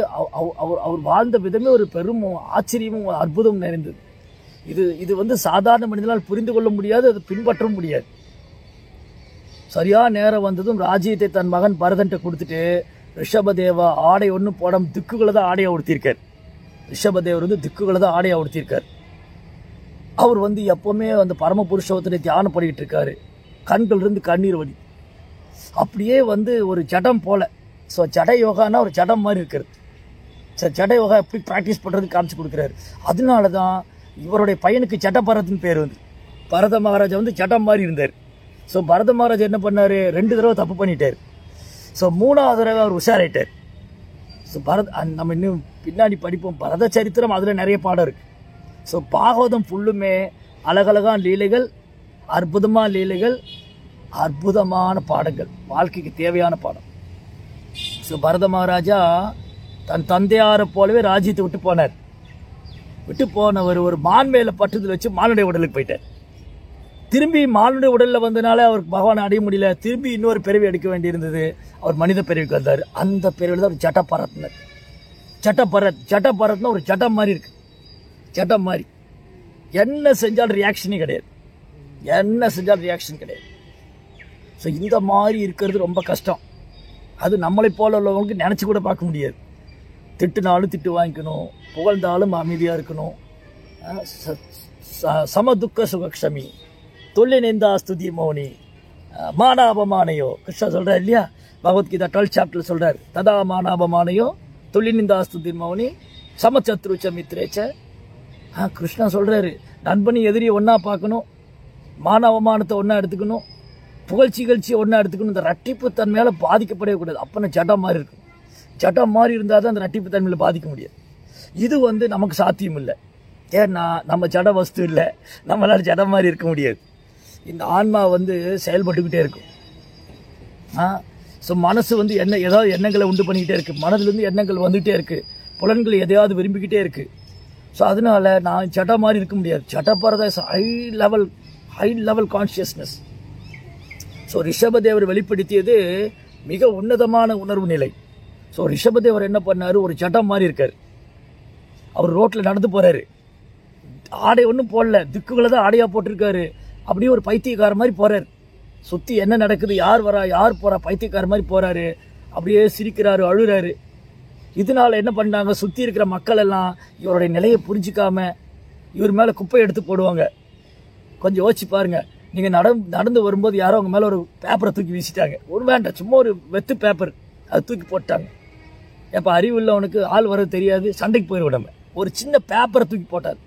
அவர் வாழ்ந்த விதமே ஒரு பெரும் ஆச்சரியமும் அற்புதம் நிறைந்தது. இது வந்து சாதாரண மனிதனால் புரிந்து கொள்ள முடியாது, அது பின்பற்ற முடியாது. சரியான நேரம் வந்ததும் ராஜ்யத்தை தன் மகன் பரதன்ட்ட கொடுத்துட்டு ரிஷபதேவா ஆடை ஒன்றும் போடாமல் திக்குகளை தான் ஆடையை உடுத்திருக்கார். ரிஷபதேவர் வந்து திக்குகளை தான் ஆடையை உடுத்திருக்கார். அவர் வந்து எப்பவுமே அந்த பரம புருஷோத்தனை தியானம் பண்ணிக்கிட்டு இருக்காரு. கண்கள் இருந்து கண்ணீர் வடி அப்படியே வந்து ஒரு ஜடம் போல. ஸோ ஜட யோகானா ஒரு ஜடம் மாதிரி இருக்கிறது. ஜட யோகா எப்படி ப்ராக்டிஸ் பண்ணுறது காமிச்சு கொடுக்குறாரு. அதனால தான் இவருடைய பையனுக்கு ஜட பரதன் பேர் வந்து. பரத மகாராஜா வந்து ஜடம் மாதிரி இருந்தார். ஸோ பரத மகாராஜா என்ன பண்ணார்? 2 தடவை தப்பு பண்ணிட்டார். ஸோ 3ஆவது தடவை அவர் உஷாராயிட்டார். ஸோ நம்ம இன்னும் பின்னாடி படிப்போம் பரத சரித்திரம், அதில் நிறைய பாடம் இருக்குது. ஸோ பாகவதம் ஃபுல்லுமே அழகழகான லீலைகள், அற்புதமான லீலைகள், அற்புதமான பாடங்கள், வாழ்க்கைக்கு தேவையான பாடம். ஸோ பரத மகாராஜா தன் தந்தையாரை போலவே ராஜ்யத்தை விட்டு போனவர் ஒரு மான் மேலே பட்டுதல் வச்சு மானுடைய உடலுக்கு போயிட்டார். திரும்பி மானுடைய உடலில் வந்தனால அவருக்கு பகவானை அடைய முடியல, திரும்பி இன்னொரு பிறவி எடுக்க வேண்டியிருந்தது. அவர் மனித பிறவிக்கு வந்தார். அந்த பிறவியில் தான் ஒரு ஜட்டபரத்னர். ஜட்டபரத்னா ஒரு ஜட்டம் மாதிரி இருக்கு. ஜட்டம் மாதிரி என்ன செஞ்சாலும் ரியாக்ஷனே கிடையாது. ஸோ இந்த மாதிரி இருக்கிறது ரொம்ப கஷ்டம். அது நம்மளை போல உள்ளவங்களுக்கு நினச்சி கூட பார்க்க முடியாது. திட்டுனாலும் திட்டு வாங்கிக்கணும், புகழ்ந்தாலும் அமைதியாக இருக்கணும். சமதுக்க சுகக்ஷமி, தொல்லை நேந்தா ஸ்துதி மௌனி, மானாபமானையோ கிருஷ்ணா சொல்கிறார் இல்லையா, பகவத்கீதா 12th சாப்டர் சொல்கிறார். ததா மானாபமானையோ துளிநிந்தாஸ்து தின்மௌனி சமச்சத்ருச்ச மித்ரேச்ச. கிருஷ்ணா சொல்றாரு, நண்பனி எதிரியை ஒன்னா பார்க்கணும், மான அவமானத்தை ஒன்னா எடுத்துக்கணும், புகழ்ச்சிகழ்ச்சியை ஒன்னா எடுத்துக்கணும். இந்த ரட்டிப்பு தன்மையால பாதிக்கப்படவே கூடாது. அப்போ ஜடம் மாதிரி இருக்கும். ஜடம் மாதிரி இருந்தால் தான் அந்த ரட்டிப்பு தன்மையில பாதிக்க முடியாது. இது நமக்கு சாத்தியம் இல்லை. ஏன்னா நம்ம ஜட வஸ்து இல்லை, நம்மளால ஜடம் மாதிரி இருக்க முடியாது. இந்த ஆன்மா செயல்பட்டுக்கிட்டே இருக்கும். ஸோ மனசு ஏதாவது எண்ணங்களை உண்டு பண்ணிக்கிட்டே இருக்கு, மனதிலிருந்து எண்ணங்கள் வந்துகிட்டே இருக்கு, புலன்கள் எதையாவது விரும்பிக்கிட்டே இருக்கு. ஸோ அதனால நான் ஜட மாதிரி இருக்க முடியாது. ஜட பரதாஸ் ஹை லெவல் கான்சியஸ்னஸ். ஸோ ரிஷபதேவர் வெளிப்படுத்தியது மிக உன்னதமான உணர்வு நிலை. ஸோ ரிஷபதேவர் என்ன பண்ணாரு, ஒரு ஜடம் மாதிரி இருக்காரு. அவர் ரோட்டில் நடந்து போறாரு, ஆடை ஒன்றும் போடல, திக்குகளை தான் ஆடையா போட்டிருக்காரு. அப்படியே ஒரு பைத்தியக்கார மாதிரி போறாரு. சுற்றி என்ன நடக்குது, யார் வரா யார் போறா, பைத்தியக்கார மாதிரி போறாரு. அப்படியே சிரிக்கிறாரு, அழுறாரு. இதனால என்ன பண்ணாங்க, சுற்றி இருக்கிற மக்கள் எல்லாம் இவருடைய நிலையை புரிஞ்சிக்காம இவர் மேலே குப்பை எடுத்து போடுவாங்க. கொஞ்சம் யோசிச்சு பாருங்க. நீங்கள் நடந்து வரும்போது யாரோ அவங்க மேலே ஒரு பேப்பரை தூக்கி வீசிட்டாங்க. ஒரு வேண்டாம், சும்மா ஒரு வெத்து பேப்பர், அது தூக்கி போட்டாங்க. எப்போ அறிவு உள்ளவனுக்கு ஆள் வர்றது தெரியாது, சண்டைக்கு போயிடுவோம். நம்ம ஒரு சின்ன பேப்பரை தூக்கி போட்டார்,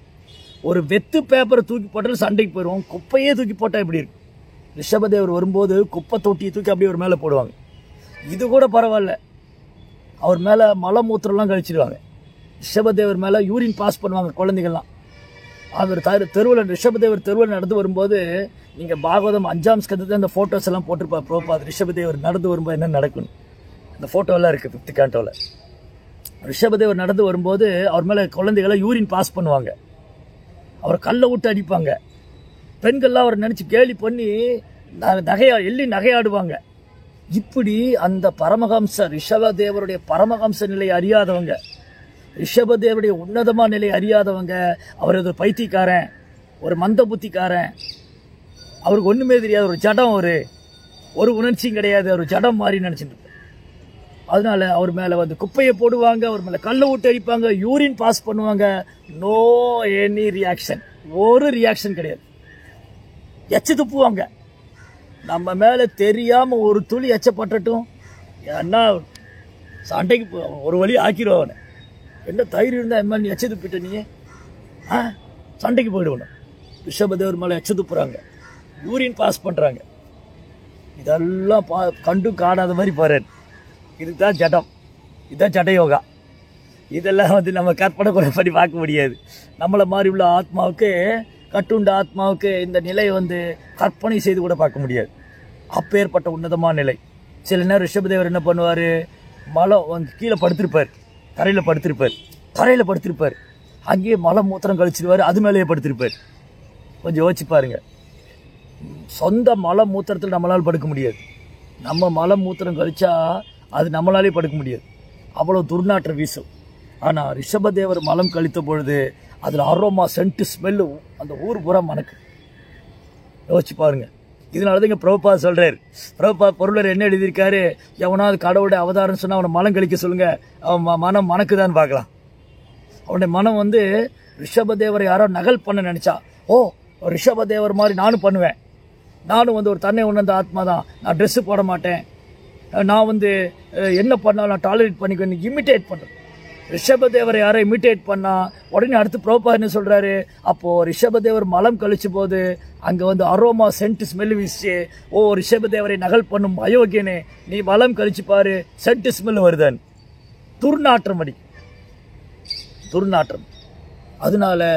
ஒரு வெத்து பேப்பரை தூக்கி போட்டாலும் சண்டைக்கு போயிடுவோம். குப்பையே தூக்கி போட்டால் எப்படி இருக்கும்? ரிஷபதேவர் வரும்போது குப்பை தொட்டியை தூக்கி அப்படியே ஒரு மேலே போடுவாங்க. இது கூட பரவாயில்ல, அவர் மேலே மலமூத்திரம்லாம் கழிச்சிடுவாங்க. ரிஷபதேவர் மேலே யூரின் பாஸ் பண்ணுவாங்க குழந்தைகள்லாம். அவர் தெருவில் ரிஷபதேவர் தெருவில் நடந்து வரும்போது நீங்கள் பாகவதம் 5ஆம் ஸ்கந்தத்தில் அந்த ஃபோட்டோஸ் எல்லாம் போட்டிருப்பார் பிரபுபாத். ரிஷபதேவர் நடந்து வரும்போது என்ன நடக்கணும், அந்த ஃபோட்டோவெல்லாம் இருக்குது 5th cantoல. ரிஷபதேவர் நடந்து வரும்போது அவர் மேலே குழந்தைகளை யூரின் பாஸ் பண்ணுவாங்க, அவரை கல்லை விட்டு அடிப்பாங்க. பெண்கள்லாம் அவரை நினச்சி கேலி பண்ணி நகையாடுவாங்க. இப்படி அந்த பரமஹம்ச ரிஷபதேவருடைய பரமஹம்ச நிலையை அறியாதவங்க, ரிஷபதேவருடைய உன்னதமான நிலையை அறியாதவங்க, அவர் ஒரு பைத்தியக்காரன், ஒரு மந்த புத்திக்காரன், அவருக்கு ஒன்றுமே தெரியாது, ஒரு ஜடம், ஒரு உணர்ச்சியும் கிடையாது, ஒரு ஜடம் மாதிரி நினச்சிட்டு. அதனால அவர் மேலே குப்பையை போடுவாங்க, அவர் மேலே கல்லை விட்டு அடிப்பாங்க, யூரின் பாஸ் பண்ணுவாங்க. நோ எனி ரியாக்ஷன், ஒரு ரியாக்ஷன் கிடையாது. எச்ச துப்புவாங்க. நம்ம மேலே தெரியாமல் ஒரு துளி எச்சப்பட்டட்டும், ஏன்னா சண்டைக்கு ஒரு வழி ஆக்கிடுவான். என்ன தைரியம் இருந்தால் என்ன நீ எச்ச துப்பிட்ட, நீ சண்டைக்கு போயிடுவோம். ரிஷபதேவர் மேலே எச்ச துப்புறாங்க, யூரின் பாஸ் பண்ணுறாங்க. இதெல்லாம் கண்டு காணாத மாதிரி பாரு. இதுதான் ஜடம், இதுதான் ஜட யோகா. இதெல்லாம் நம்ம கற்பனை கூட பண்ணி பார்க்க முடியாது. நம்மளை மாதிரி உள்ள ஆத்மாவுக்கு, கட்டுண்ட ஆத்மாவுக்கு இந்த நிலையை கற்பனை செய்து கூட பார்க்க முடியாது. அப்பேற்பட்ட உன்னதமான நிலை. சில நேரம் ரிஷபதேவர் என்ன பண்ணுவார், மலம் கீழே படுத்திருப்பார், தரையில் படுத்திருப்பார், அங்கேயே மலம் மூத்திரம் கழிச்சிருவார், அது மேலேயே படுத்திருப்பார். கொஞ்சம் யோசிச்சு பாருங்க. சொந்த மலம் மூத்திரத்தில் நம்மளால் படுக்க முடியாது. நம்ம மலம் மூத்திரம் கழிச்சா அது நம்மளாலே படுக்க முடியாது, அவ்வளோ துர்நாற்றம் வீசும். ஆனால் ரிஷபதேவர் மலம் கழித்த பொழுது அதில் அரோமா, சென்ட், ஸ்மெல்லு அந்த ஊர் பூரா மணக்கு. யோசிச்சு பாருங்க. இதனால தான் இங்கே பிரபுபாத் சொல்கிறார். பிரபுபாத் பொருளர் என்ன எழுதியிருக்காரு, எவனாவது கடவுளுடைய அவதாரம் சொன்னால் அவனை மலம் கழிக்க சொல்லுங்க, அவன் மனம் மணக்குதான்னு பார்க்கலாம். அவனுடைய மனம் ரிஷபதேவரை யாரோ நகல் பண்ண நினச்சா, ஓ ரிஷபதேவர் மாதிரி நானும் பண்ணுவேன், நானும் ஒரு தன்னை உணர்ந்த ஆத்மா தான், நான் ட்ரெஸ்ஸு போட மாட்டேன், நான் என்ன பண்ணாலும் நான் டாலரேட் பண்ணிக்குவேன், இமிட்டேட் பண்ணுறேன். ரிஷபதேவரை யாரை இமிட்டேட் பண்ணால் உடனே அடுத்து பிரபுபாத் என்ன சொல்கிறாரு, அப்போது ரிஷபதேவர் மலம் கழிச்சு போது அங்கே அரோமா, சென்ட், ஸ்மெல் வீசிச்சு, ஓ ரிஷபதேவரை நகல் பண்ணும் அயோக்கியனே, நீ மலம் கழிச்சு பாரு, சென்ட் ஸ்மெல் வருதான், துர்நாற்றம் அடி, துர்நாற்றம். அதனால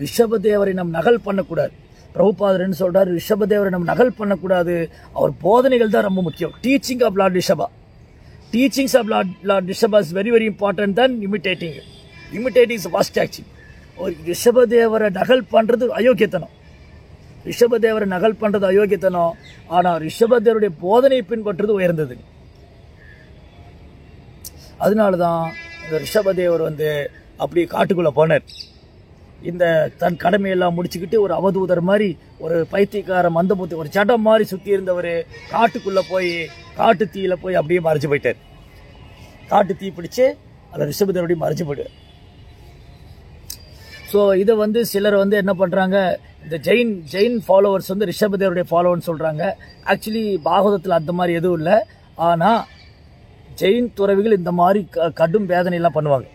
ரிஷபதேவரை நம் நகல் பண்ணக்கூடாது. பிரபுபாதர் என்ன சொல்றாரு, ரிஷபதேவரை நம்ம நகல் பண்ணக்கூடாது, அவர் போதனைகள் தான் ரொம்ப முக்கியம். Teaching of lord Rishabha, teachings of lord Rishabha is very very important தான் imitating. Imitating is first action. ஒரு ரிஷபதேவரை நகல் பண்ணுறது அயோக்கியத்தனம், ரிஷபதேவரை நகல் பண்ணுறது அயோக்கியத்தனம். ஆனால் ரிஷபதேவருடைய போதனையை பின்பற்றுறது உயர்ந்தது. அதனால தான் இந்த ரிஷபதேவர் அப்படி காட்டுக்குள்ளே போனார். இந்த தன் கடமையெல்லாம் முடிச்சுக்கிட்டு ஒரு அவதூதர் மாதிரி, ஒரு பைத்தியக்கார மந்தபுத்தி, ஒரு ஜடம் மாதிரி சுற்றி இருந்தவர் காட்டுக்குள்ளே போய் காட்டு தீயில் போய் அப்படியே மறைஞ்சு போயிட்டார். காட்டு தீ பிடிச்சு அதில் ரிஷபதேவருடைய மறைஞ்சு போயிட்டார். ஸோ இதை சிலர் என்ன பண்ணுறாங்க, இந்த ஜெயின் ஃபாலோவர்ஸ் ரிஷபதேவருடைய ஃபாலோவர்னு சொல்கிறாங்க. ஆக்சுவலி பாகவதத்தில் அந்த மாதிரி எதுவும் இல்லை. ஆனால் ஜெயின் துறவிகள் இந்த மாதிரி கடும் வேதனையெல்லாம் பண்ணுவாங்க.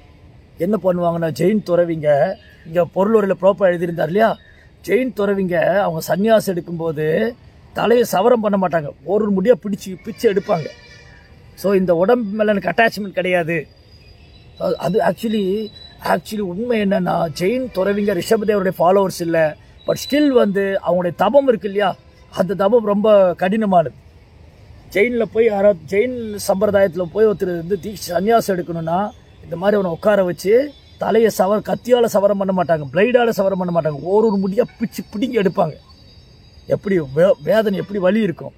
என்ன பண்ணுவாங்கன்னா, ஜெயின் துறவிங்க இங்கே பொருளுரையில் ப்ராப்பராக எழுதியிருந்தார் இல்லையா, ஜெயின் துறவிங்க அவங்க சன்னியாசம் எடுக்கும்போது தலையை சவரம் பண்ண மாட்டாங்க, ஒரு முடியாக பிச்சு எடுப்பாங்க. ஸோ இந்த உடம்பு மேலே எனக்கு அட்டாச்மெண்ட் கிடையாது. அது ஆக்சுவலி உண்மை என்னன்னா, ஜெயின் துறவிங்க ரிஷபதேவருடைய ஃபாலோவர்ஸ் இல்லை, பட் ஸ்டில் வந்து அவங்களுடைய தபம் இருக்கு இல்லையா, அந்த தபம் ரொம்ப கடினமானது. ஜெயினில் போய் யாராவது ஜெயின் சம்பிரதாயத்தில் போய் ஒருத்தர் வந்து சன்னியாசம் எடுக்கணும்னா இந்த மாதிரி அவனை உட்கார வச்சு தலையை கத்தியால் சவரம் பண்ண மாட்டாங்க, பிளைடால் சவரம் பண்ண மாட்டாங்க, ஒரு முடியாக பிடிங்கி எடுப்பாங்க. எப்படி வேதனை, எப்படி வலி இருக்கும்,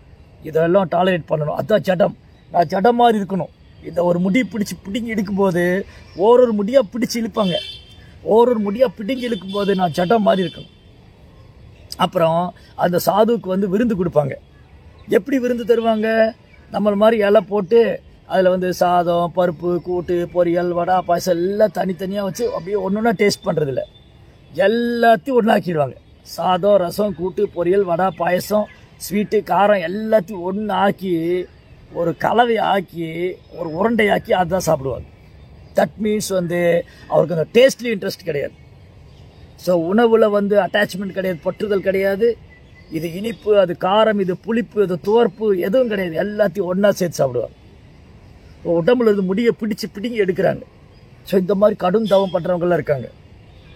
இதெல்லாம் டாலரேட் பண்ணணும். அதுதான் ஜடம். நான் ஜடம் மாதிரி இருக்கணும். இந்த ஒரு முடி பிடிங்கி எடுக்கும்போது ஒரு முடியாக பிடிச்சி இழுப்பாங்க, ஒரு முடியாக பிடிங்கி இழுக்கும்போது நான் ஜடம் மாதிரி இருக்கணும். அப்புறம் அந்த சாதுவுக்கு வந்து விருந்து கொடுப்பாங்க. எப்படி விருந்து தருவாங்க, நம்மள மாதிரி இலை போட்டு அதில் வந்து சாதம், பருப்பு, கூட்டு, பொரியல், வடை, பாயசம் எல்லாம் தனித்தனியாக வச்சு அப்படியே ஒன்றுன்னா டேஸ்ட் பண்ணுறதில்ல, எல்லாத்தையும் ஒன்றாக்கிடுவாங்க. சாதம், ரசம், கூட்டு, பொரியல், வடை, பாயசம், ஸ்வீட்டு, காரம் எல்லாத்தையும் ஒன்று ஆக்கி ஒரு கலவையை ஆக்கி ஒரு உருண்டையாக்கி அதுதான் சாப்பிடுவாங்க. தட் மீன்ஸ் வந்து அவருக்கு அந்த டேஸ்ட்லேயும் இன்ட்ரெஸ்ட் கிடையாது. ஸோ உணவில் வந்து அட்டாச்மெண்ட் கிடையாது, பற்றுதல் கிடையாது. இது இனிப்பு, அது காரம், இது புளிப்பு, இது துவர்ப்பு எதுவும் கிடையாது, எல்லாத்தையும் ஒன்றா சேர்த்து சாப்பிடுவாங்க. உடம்புல இருந்து முடியை பிடிங்கி எடுக்கிறாங்க. ஸோ இந்த மாதிரி கடும் தவம் பண்ணுறவங்களாம் இருக்காங்க,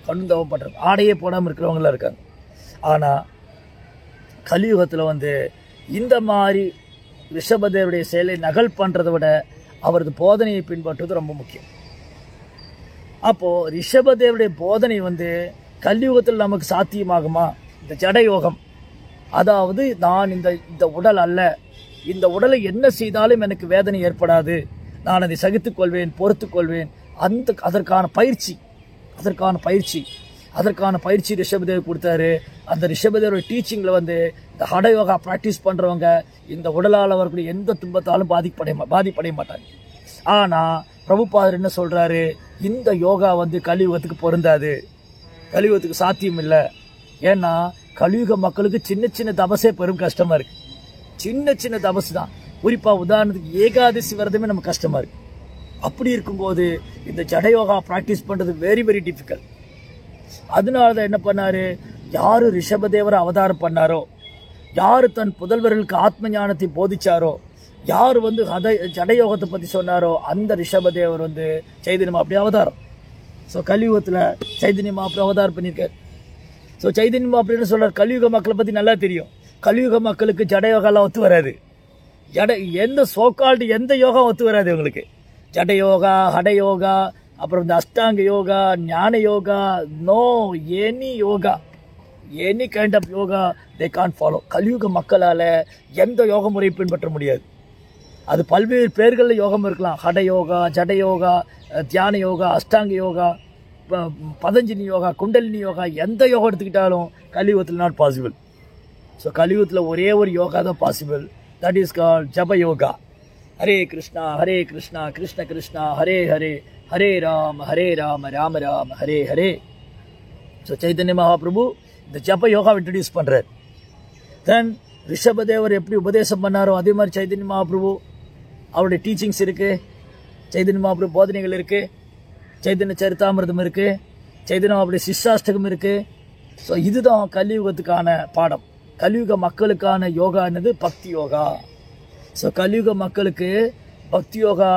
கடும் தவம் பண்ணுறவங்க, ஆடையே போடாமல் இருக்கிறவங்களாம் இருக்காங்க. ஆனால் கலியுகத்தில் வந்து இந்த மாதிரி ரிஷபதேவருடைய செயலை நகல் பண்ணுறதை விட அவரது போதனையை பின்பற்றுவது ரொம்ப முக்கியம். அப்போது ரிஷபதேவருடைய போதனை வந்து கலியுகத்தில் நமக்கு சாத்தியமாகுமா? இந்த ஜடயோகம், அதாவது நான் இந்த உடல் அல்ல, இந்த உடலை என்ன செய்தாலும் எனக்கு வேதனை ஏற்படாது, நான் அதை சகித்துக்கொள்வேன், பொறுத்துக்கொள்வேன், அதற்கான பயிற்சி ரிஷபதேவர் கொடுத்தாரு. அந்த ரிஷபதேவருடைய டீச்சிங்கில் வந்து இந்த ஹடயோகா ப்ராக்டிஸ் பண்ணுறவங்க இந்த உடலால் வரக்கூடிய எந்த துன்பத்தாலும் பாதிப்படைய மாட்டாங்க. ஆனால் பிரபுபாதர் என்ன சொல்கிறாரு, இந்த யோகா வந்து கலியுகத்துக்கு பொருந்தாது, கலியுகத்துக்கு சாத்தியம் இல்லை. ஏன்னா கலியுக மக்களுக்கு சின்ன சின்ன தபசே பெரும் கஷ்டமாக இருக்குது. சின்ன தபசு தான். குறிப்பாக உதாரணத்துக்கு ஏகாதசி விரதமே நமக்கு கஷ்டமாக இருக்குது. அப்படி இருக்கும்போது இந்த ஜடயோகா ப்ராக்டிஸ் பண்ணுறது வெரி வெரி டிஃபிகல்ட். அதனால தான் என்ன பண்ணார், யார் ரிஷபதேவரை அவதாரம் பண்ணாரோ, யார் தன் புதல்வர்களுக்கு ஆத்ம ஞானத்தை போதிச்சாரோ, யார் வந்து ஜடயோகத்தை பற்றி சொன்னாரோ அந்த ரிஷபதேவர் வந்து சைதன்ய மகாபிரபு அவதாரம். ஸோ கலியுகத்தில் சைதன்ய மகாபிரபு அவதாரம் பண்ணியிருக்கார். ஸோ சைதன்ய மகாபிரபு என்ன சொல்கிறார், கலியுக மக்களை பற்றி நல்லா தெரியும், கலியுக மக்களுக்கு ஜடயோகாலாம் ஒத்து வராது, எந்த சோக்கால்டு எந்த யோகா ஒத்து வராது உங்களுக்கு. ஜடயோகா, ஹடயோகா, அப்புறம் இந்த Ashtanga yoga, Jnana yoga, no any kind of yoga they can't follow. கலியுக மக்களால் எந்த யோக முறையை பின்பற்ற முடியாது. அது பல்வேறு பேர்களில் யோகம் இருக்கலாம், ஹடயோகா, ஜடயோகா, தியான யோகா, அஷ்டாங்க யோகா, பதஞ்சலி யோகா, குண்டலினி யோகா, எந்த யோகா எடுத்துக்கிட்டாலும் கலியுகத்தில் நாட் பாசிபிள். ஸோ கலியுகத்தில் ஒரே ஒரு யோகா தான் பாசிபிள், தட் இஸ் கால்ட் ஜப யோகா. ஹரே கிருஷ்ணா கிருஷ்ண கிருஷ்ணா ஹரே ஹரே, ஹரே ராம ராம ராம ஹரே ஹரே. ஸோ சைதன்ய மகாபிரபு இந்த ஜப யோகாவை இன்ட்ரடியூஸ் பண்ணுறார். தென் ரிஷபதேவர் எப்படி உபதேசம் பண்ணாரோ அதே மாதிரி சைதன்ய மகாபிரபு அவருடைய டீச்சிங்ஸ் இருக்குது, சைதன்ய மகாபிரபு போதனைகள் இருக்குது, சைதன்ய சரிதாமிரதம் இருக்குது, சைதன்ய மகாபிரபு சிஷ்டாஷ்டகம் இருக்குது. ஸோ இதுதான் கலியுகத்துக்கான பாடம். கலியுக மக்களுக்கான யோகானது பக்தி யோகா. ஸோ கலியுக மக்களுக்கு பக்தி யோகா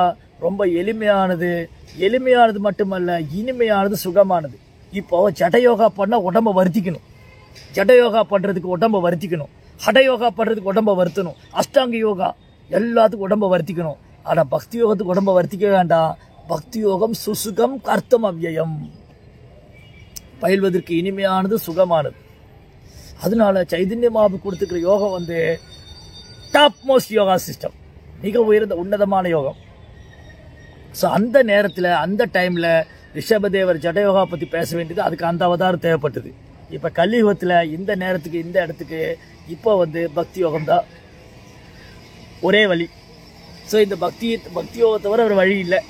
ரொம்ப எளிமையானது மட்டுமல்ல, இனிமையானது, சுகமானது. இப்போ ஜடயோகா பண்ணால் உடம்பை வருத்திக்கணும், ஜடயோகா பண்ணுறதுக்கு உடம்பை வருத்திக்கணும், ஹடயோகா பண்ணுறதுக்கு உடம்பை வருத்தணும், அஷ்டாங்க யோகா எல்லாத்துக்கும் உடம்பை வருத்திக்கணும். ஆனால் பக்தி யோகத்துக்கு உடம்பை வருத்திக்க வேண்டாம். பக்தி யோகம் சுசுகம் கர்த்தம் அவ்யயம், பயில்வதற்கு இனிமையானது, சுகமானது. அதனால சைதன்ய மகாபிரபு கொடுத்துக்கிற யோகம் வந்து டாப் மோஸ்ட் யோகா சிஸ்டம், மிக உயர்ந்த உன்னதமான யோகம். ஸோ அந்த நேரத்தில் அந்த டைமில் ரிஷபதேவர் ஜடயோகா பற்றி பேச வேண்டியது, அதுக்கு அந்த அவதாரம் தேவைப்பட்டது. இப்போ கலியுகத்தில் இந்த நேரத்துக்கு இந்த இடத்துக்கு இப்போ வந்து பக்தி யோகம் தான் ஒரே வழி. ஸோ இந்த பக்தி யோகத்தை தவிர ஒரு வழி இல்லை,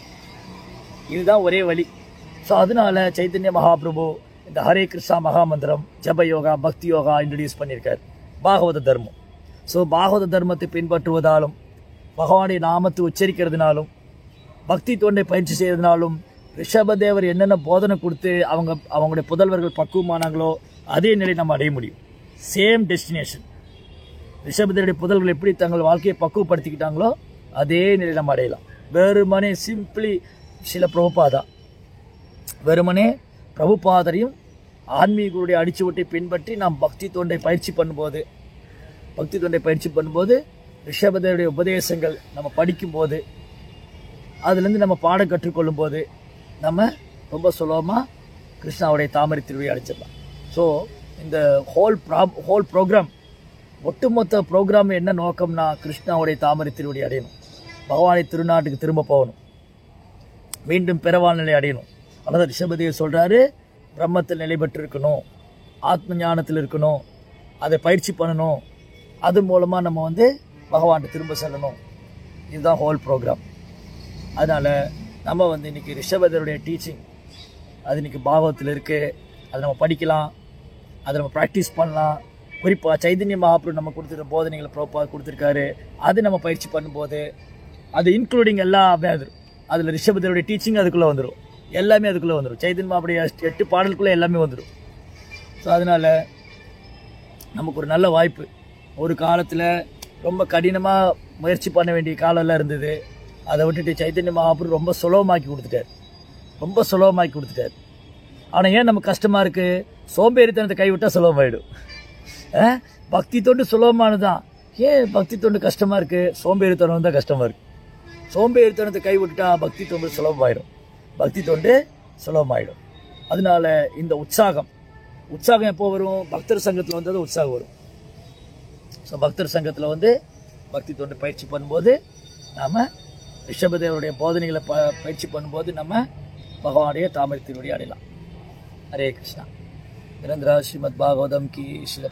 இதுதான் ஒரே வழி. ஸோ அதனால சைதன்ய மகாபிரபு இந்த ஹரே கிருஷ்ணா மகாமந்திரம், ஜப யோகா, பக்தி யோகா இன்ட்ரடியூஸ் பண்ணியிருக்கார். பாகவத தர்மம். ஸோ பாகவத தர்மத்தை பின்பற்றுவதாலும், பகவானுடைய நாமத்தை உச்சரிக்கிறதுனாலும், பக்தி தொண்டை பயிற்சி செய்யறதுனாலும் ரிஷபதேவர் என்னென்ன போதனை கொடுத்து அவங்களுடைய புதல்வர்கள் பக்குவமானாங்களோ அதே நிலை நம்ம அடைய முடியும். Same destination. ரிஷபதேவருடைய புதல்வர்கள் எப்படி தங்கள் வாழ்க்கையை பக்குவப்படுத்திக்கிட்டாங்களோ அதே நிலை நம்ம அடையலாம். வெறுமனே சிம்பிளி சில பிரபுபாதா, வெறுமனே பிரபுபாதரையும் ஆன்மீகருடைய அடிச்சுவட்டை பின்பற்றி நாம் பக்தி தொண்டை பயிற்சி பண்ணும்போது ரிஷபதேவருடைய உபதேசங்கள் நம்ம படிக்கும்போது, அதுலேருந்து நம்ம பாடம் கற்றுக்கொள்ளும் போது நம்ம ரொம்ப சுலபமாக கிருஷ்ணாவுடைய தாமரை திருவிழை அடைச்சிடலாம். ஸோ இந்த ஹோல் ப்ரோக்ராம், ஒட்டுமொத்த ப்ரோக்ராம் என்ன நோக்கம்னா கிருஷ்ணாவுடைய தாமரை திருவிழை அடையணும், பகவானை திருநாட்டுக்கு திரும்ப போகணும், மீண்டும் பிறவாழ் நிலை அடையணும். அதான் ரிஷபதேவர் சொல்கிறாரு, பிரம்மத்தில் நிலை பெற்று இருக்கணும், ஆத்ம ஞானத்தில் இருக்கணும், அதை பயிற்சி பண்ணணும், அது மூலமாக நம்ம பகவான்கிட்ட திரும்ப செல்லணும். இதுதான் ஹோல் ப்ரோக்ராம். அதனால் நம்ம இன்றைக்கி ரிஷபதேவருடைய டீச்சிங் அது இன்றைக்கி பாகவத்தில் இருக்குது. அதை நம்ம படிக்கலாம், அதை நம்ம ப்ராக்டிஸ் பண்ணலாம். குறிப்பாக சைதன்ய மகாபிரபு நம்ம கொடுத்துருக்க போதனைகளை பிரபுபாத் கொடுத்துருக்காரு. அது நம்ம பயிற்சி பண்ணும்போது அது இன்க்ளூடிங் எல்லாமே அதில் ரிஷபதேவருடைய டீச்சிங் அதுக்குள்ளே வந்துடும், எல்லாமே அதுக்குள்ளே வந்துடும். சைதன்ய மகாபிரபுடைய 8 பாடலுக்குள்ளே எல்லாமே வந்துடும். ஸோ அதனால் நமக்கு ஒரு நல்ல வாய்ப்பு. ஒரு காலத்தில் ரொம்ப கடினமாக முயற்சி பண்ண வேண்டிய காலம்லாம் இருந்தது. அதை விட்டுட்டு சைதன்ய மகாபிரபு ரொம்ப சுலபமாக்கி கொடுத்துட்டார். ஆனால் ஏன் நமக்கு கஷ்டமாக இருக்குது? சோம்பேறித்தனத்தை கைவிட்டால் சுலபமாயிடும். பக்தி தொண்டு சுலபமானதான். ஏன் பக்தி தொண்டு கஷ்டமாக இருக்குது? சோம்பேறித்தனம் தான் கஷ்டமாக இருக்குது. சோம்பேறித்தனத்தை கைவிட்டுட்டா பக்தி தொண்டு சுலபமாயிடும். அதனால இந்த உற்சாகம் எப்போ வரும்? பக்தர் சங்கத்தில் வந்தது உற்சாகம் வரும். ஸோ பக்தர் சங்கத்தில் பக்தி தொண்டு பயிற்சி பண்ணும்போது நாம் ரிஷபதேவருடைய போதனைகளை பயிற்சி பண்ணும்போது நம்ம பகவானுடைய தாமரை திருவடி அடையலாம். ஹரே கிருஷ்ணா. நிரந்தரா ஸ்ரீமத் பாகவதம் கி சில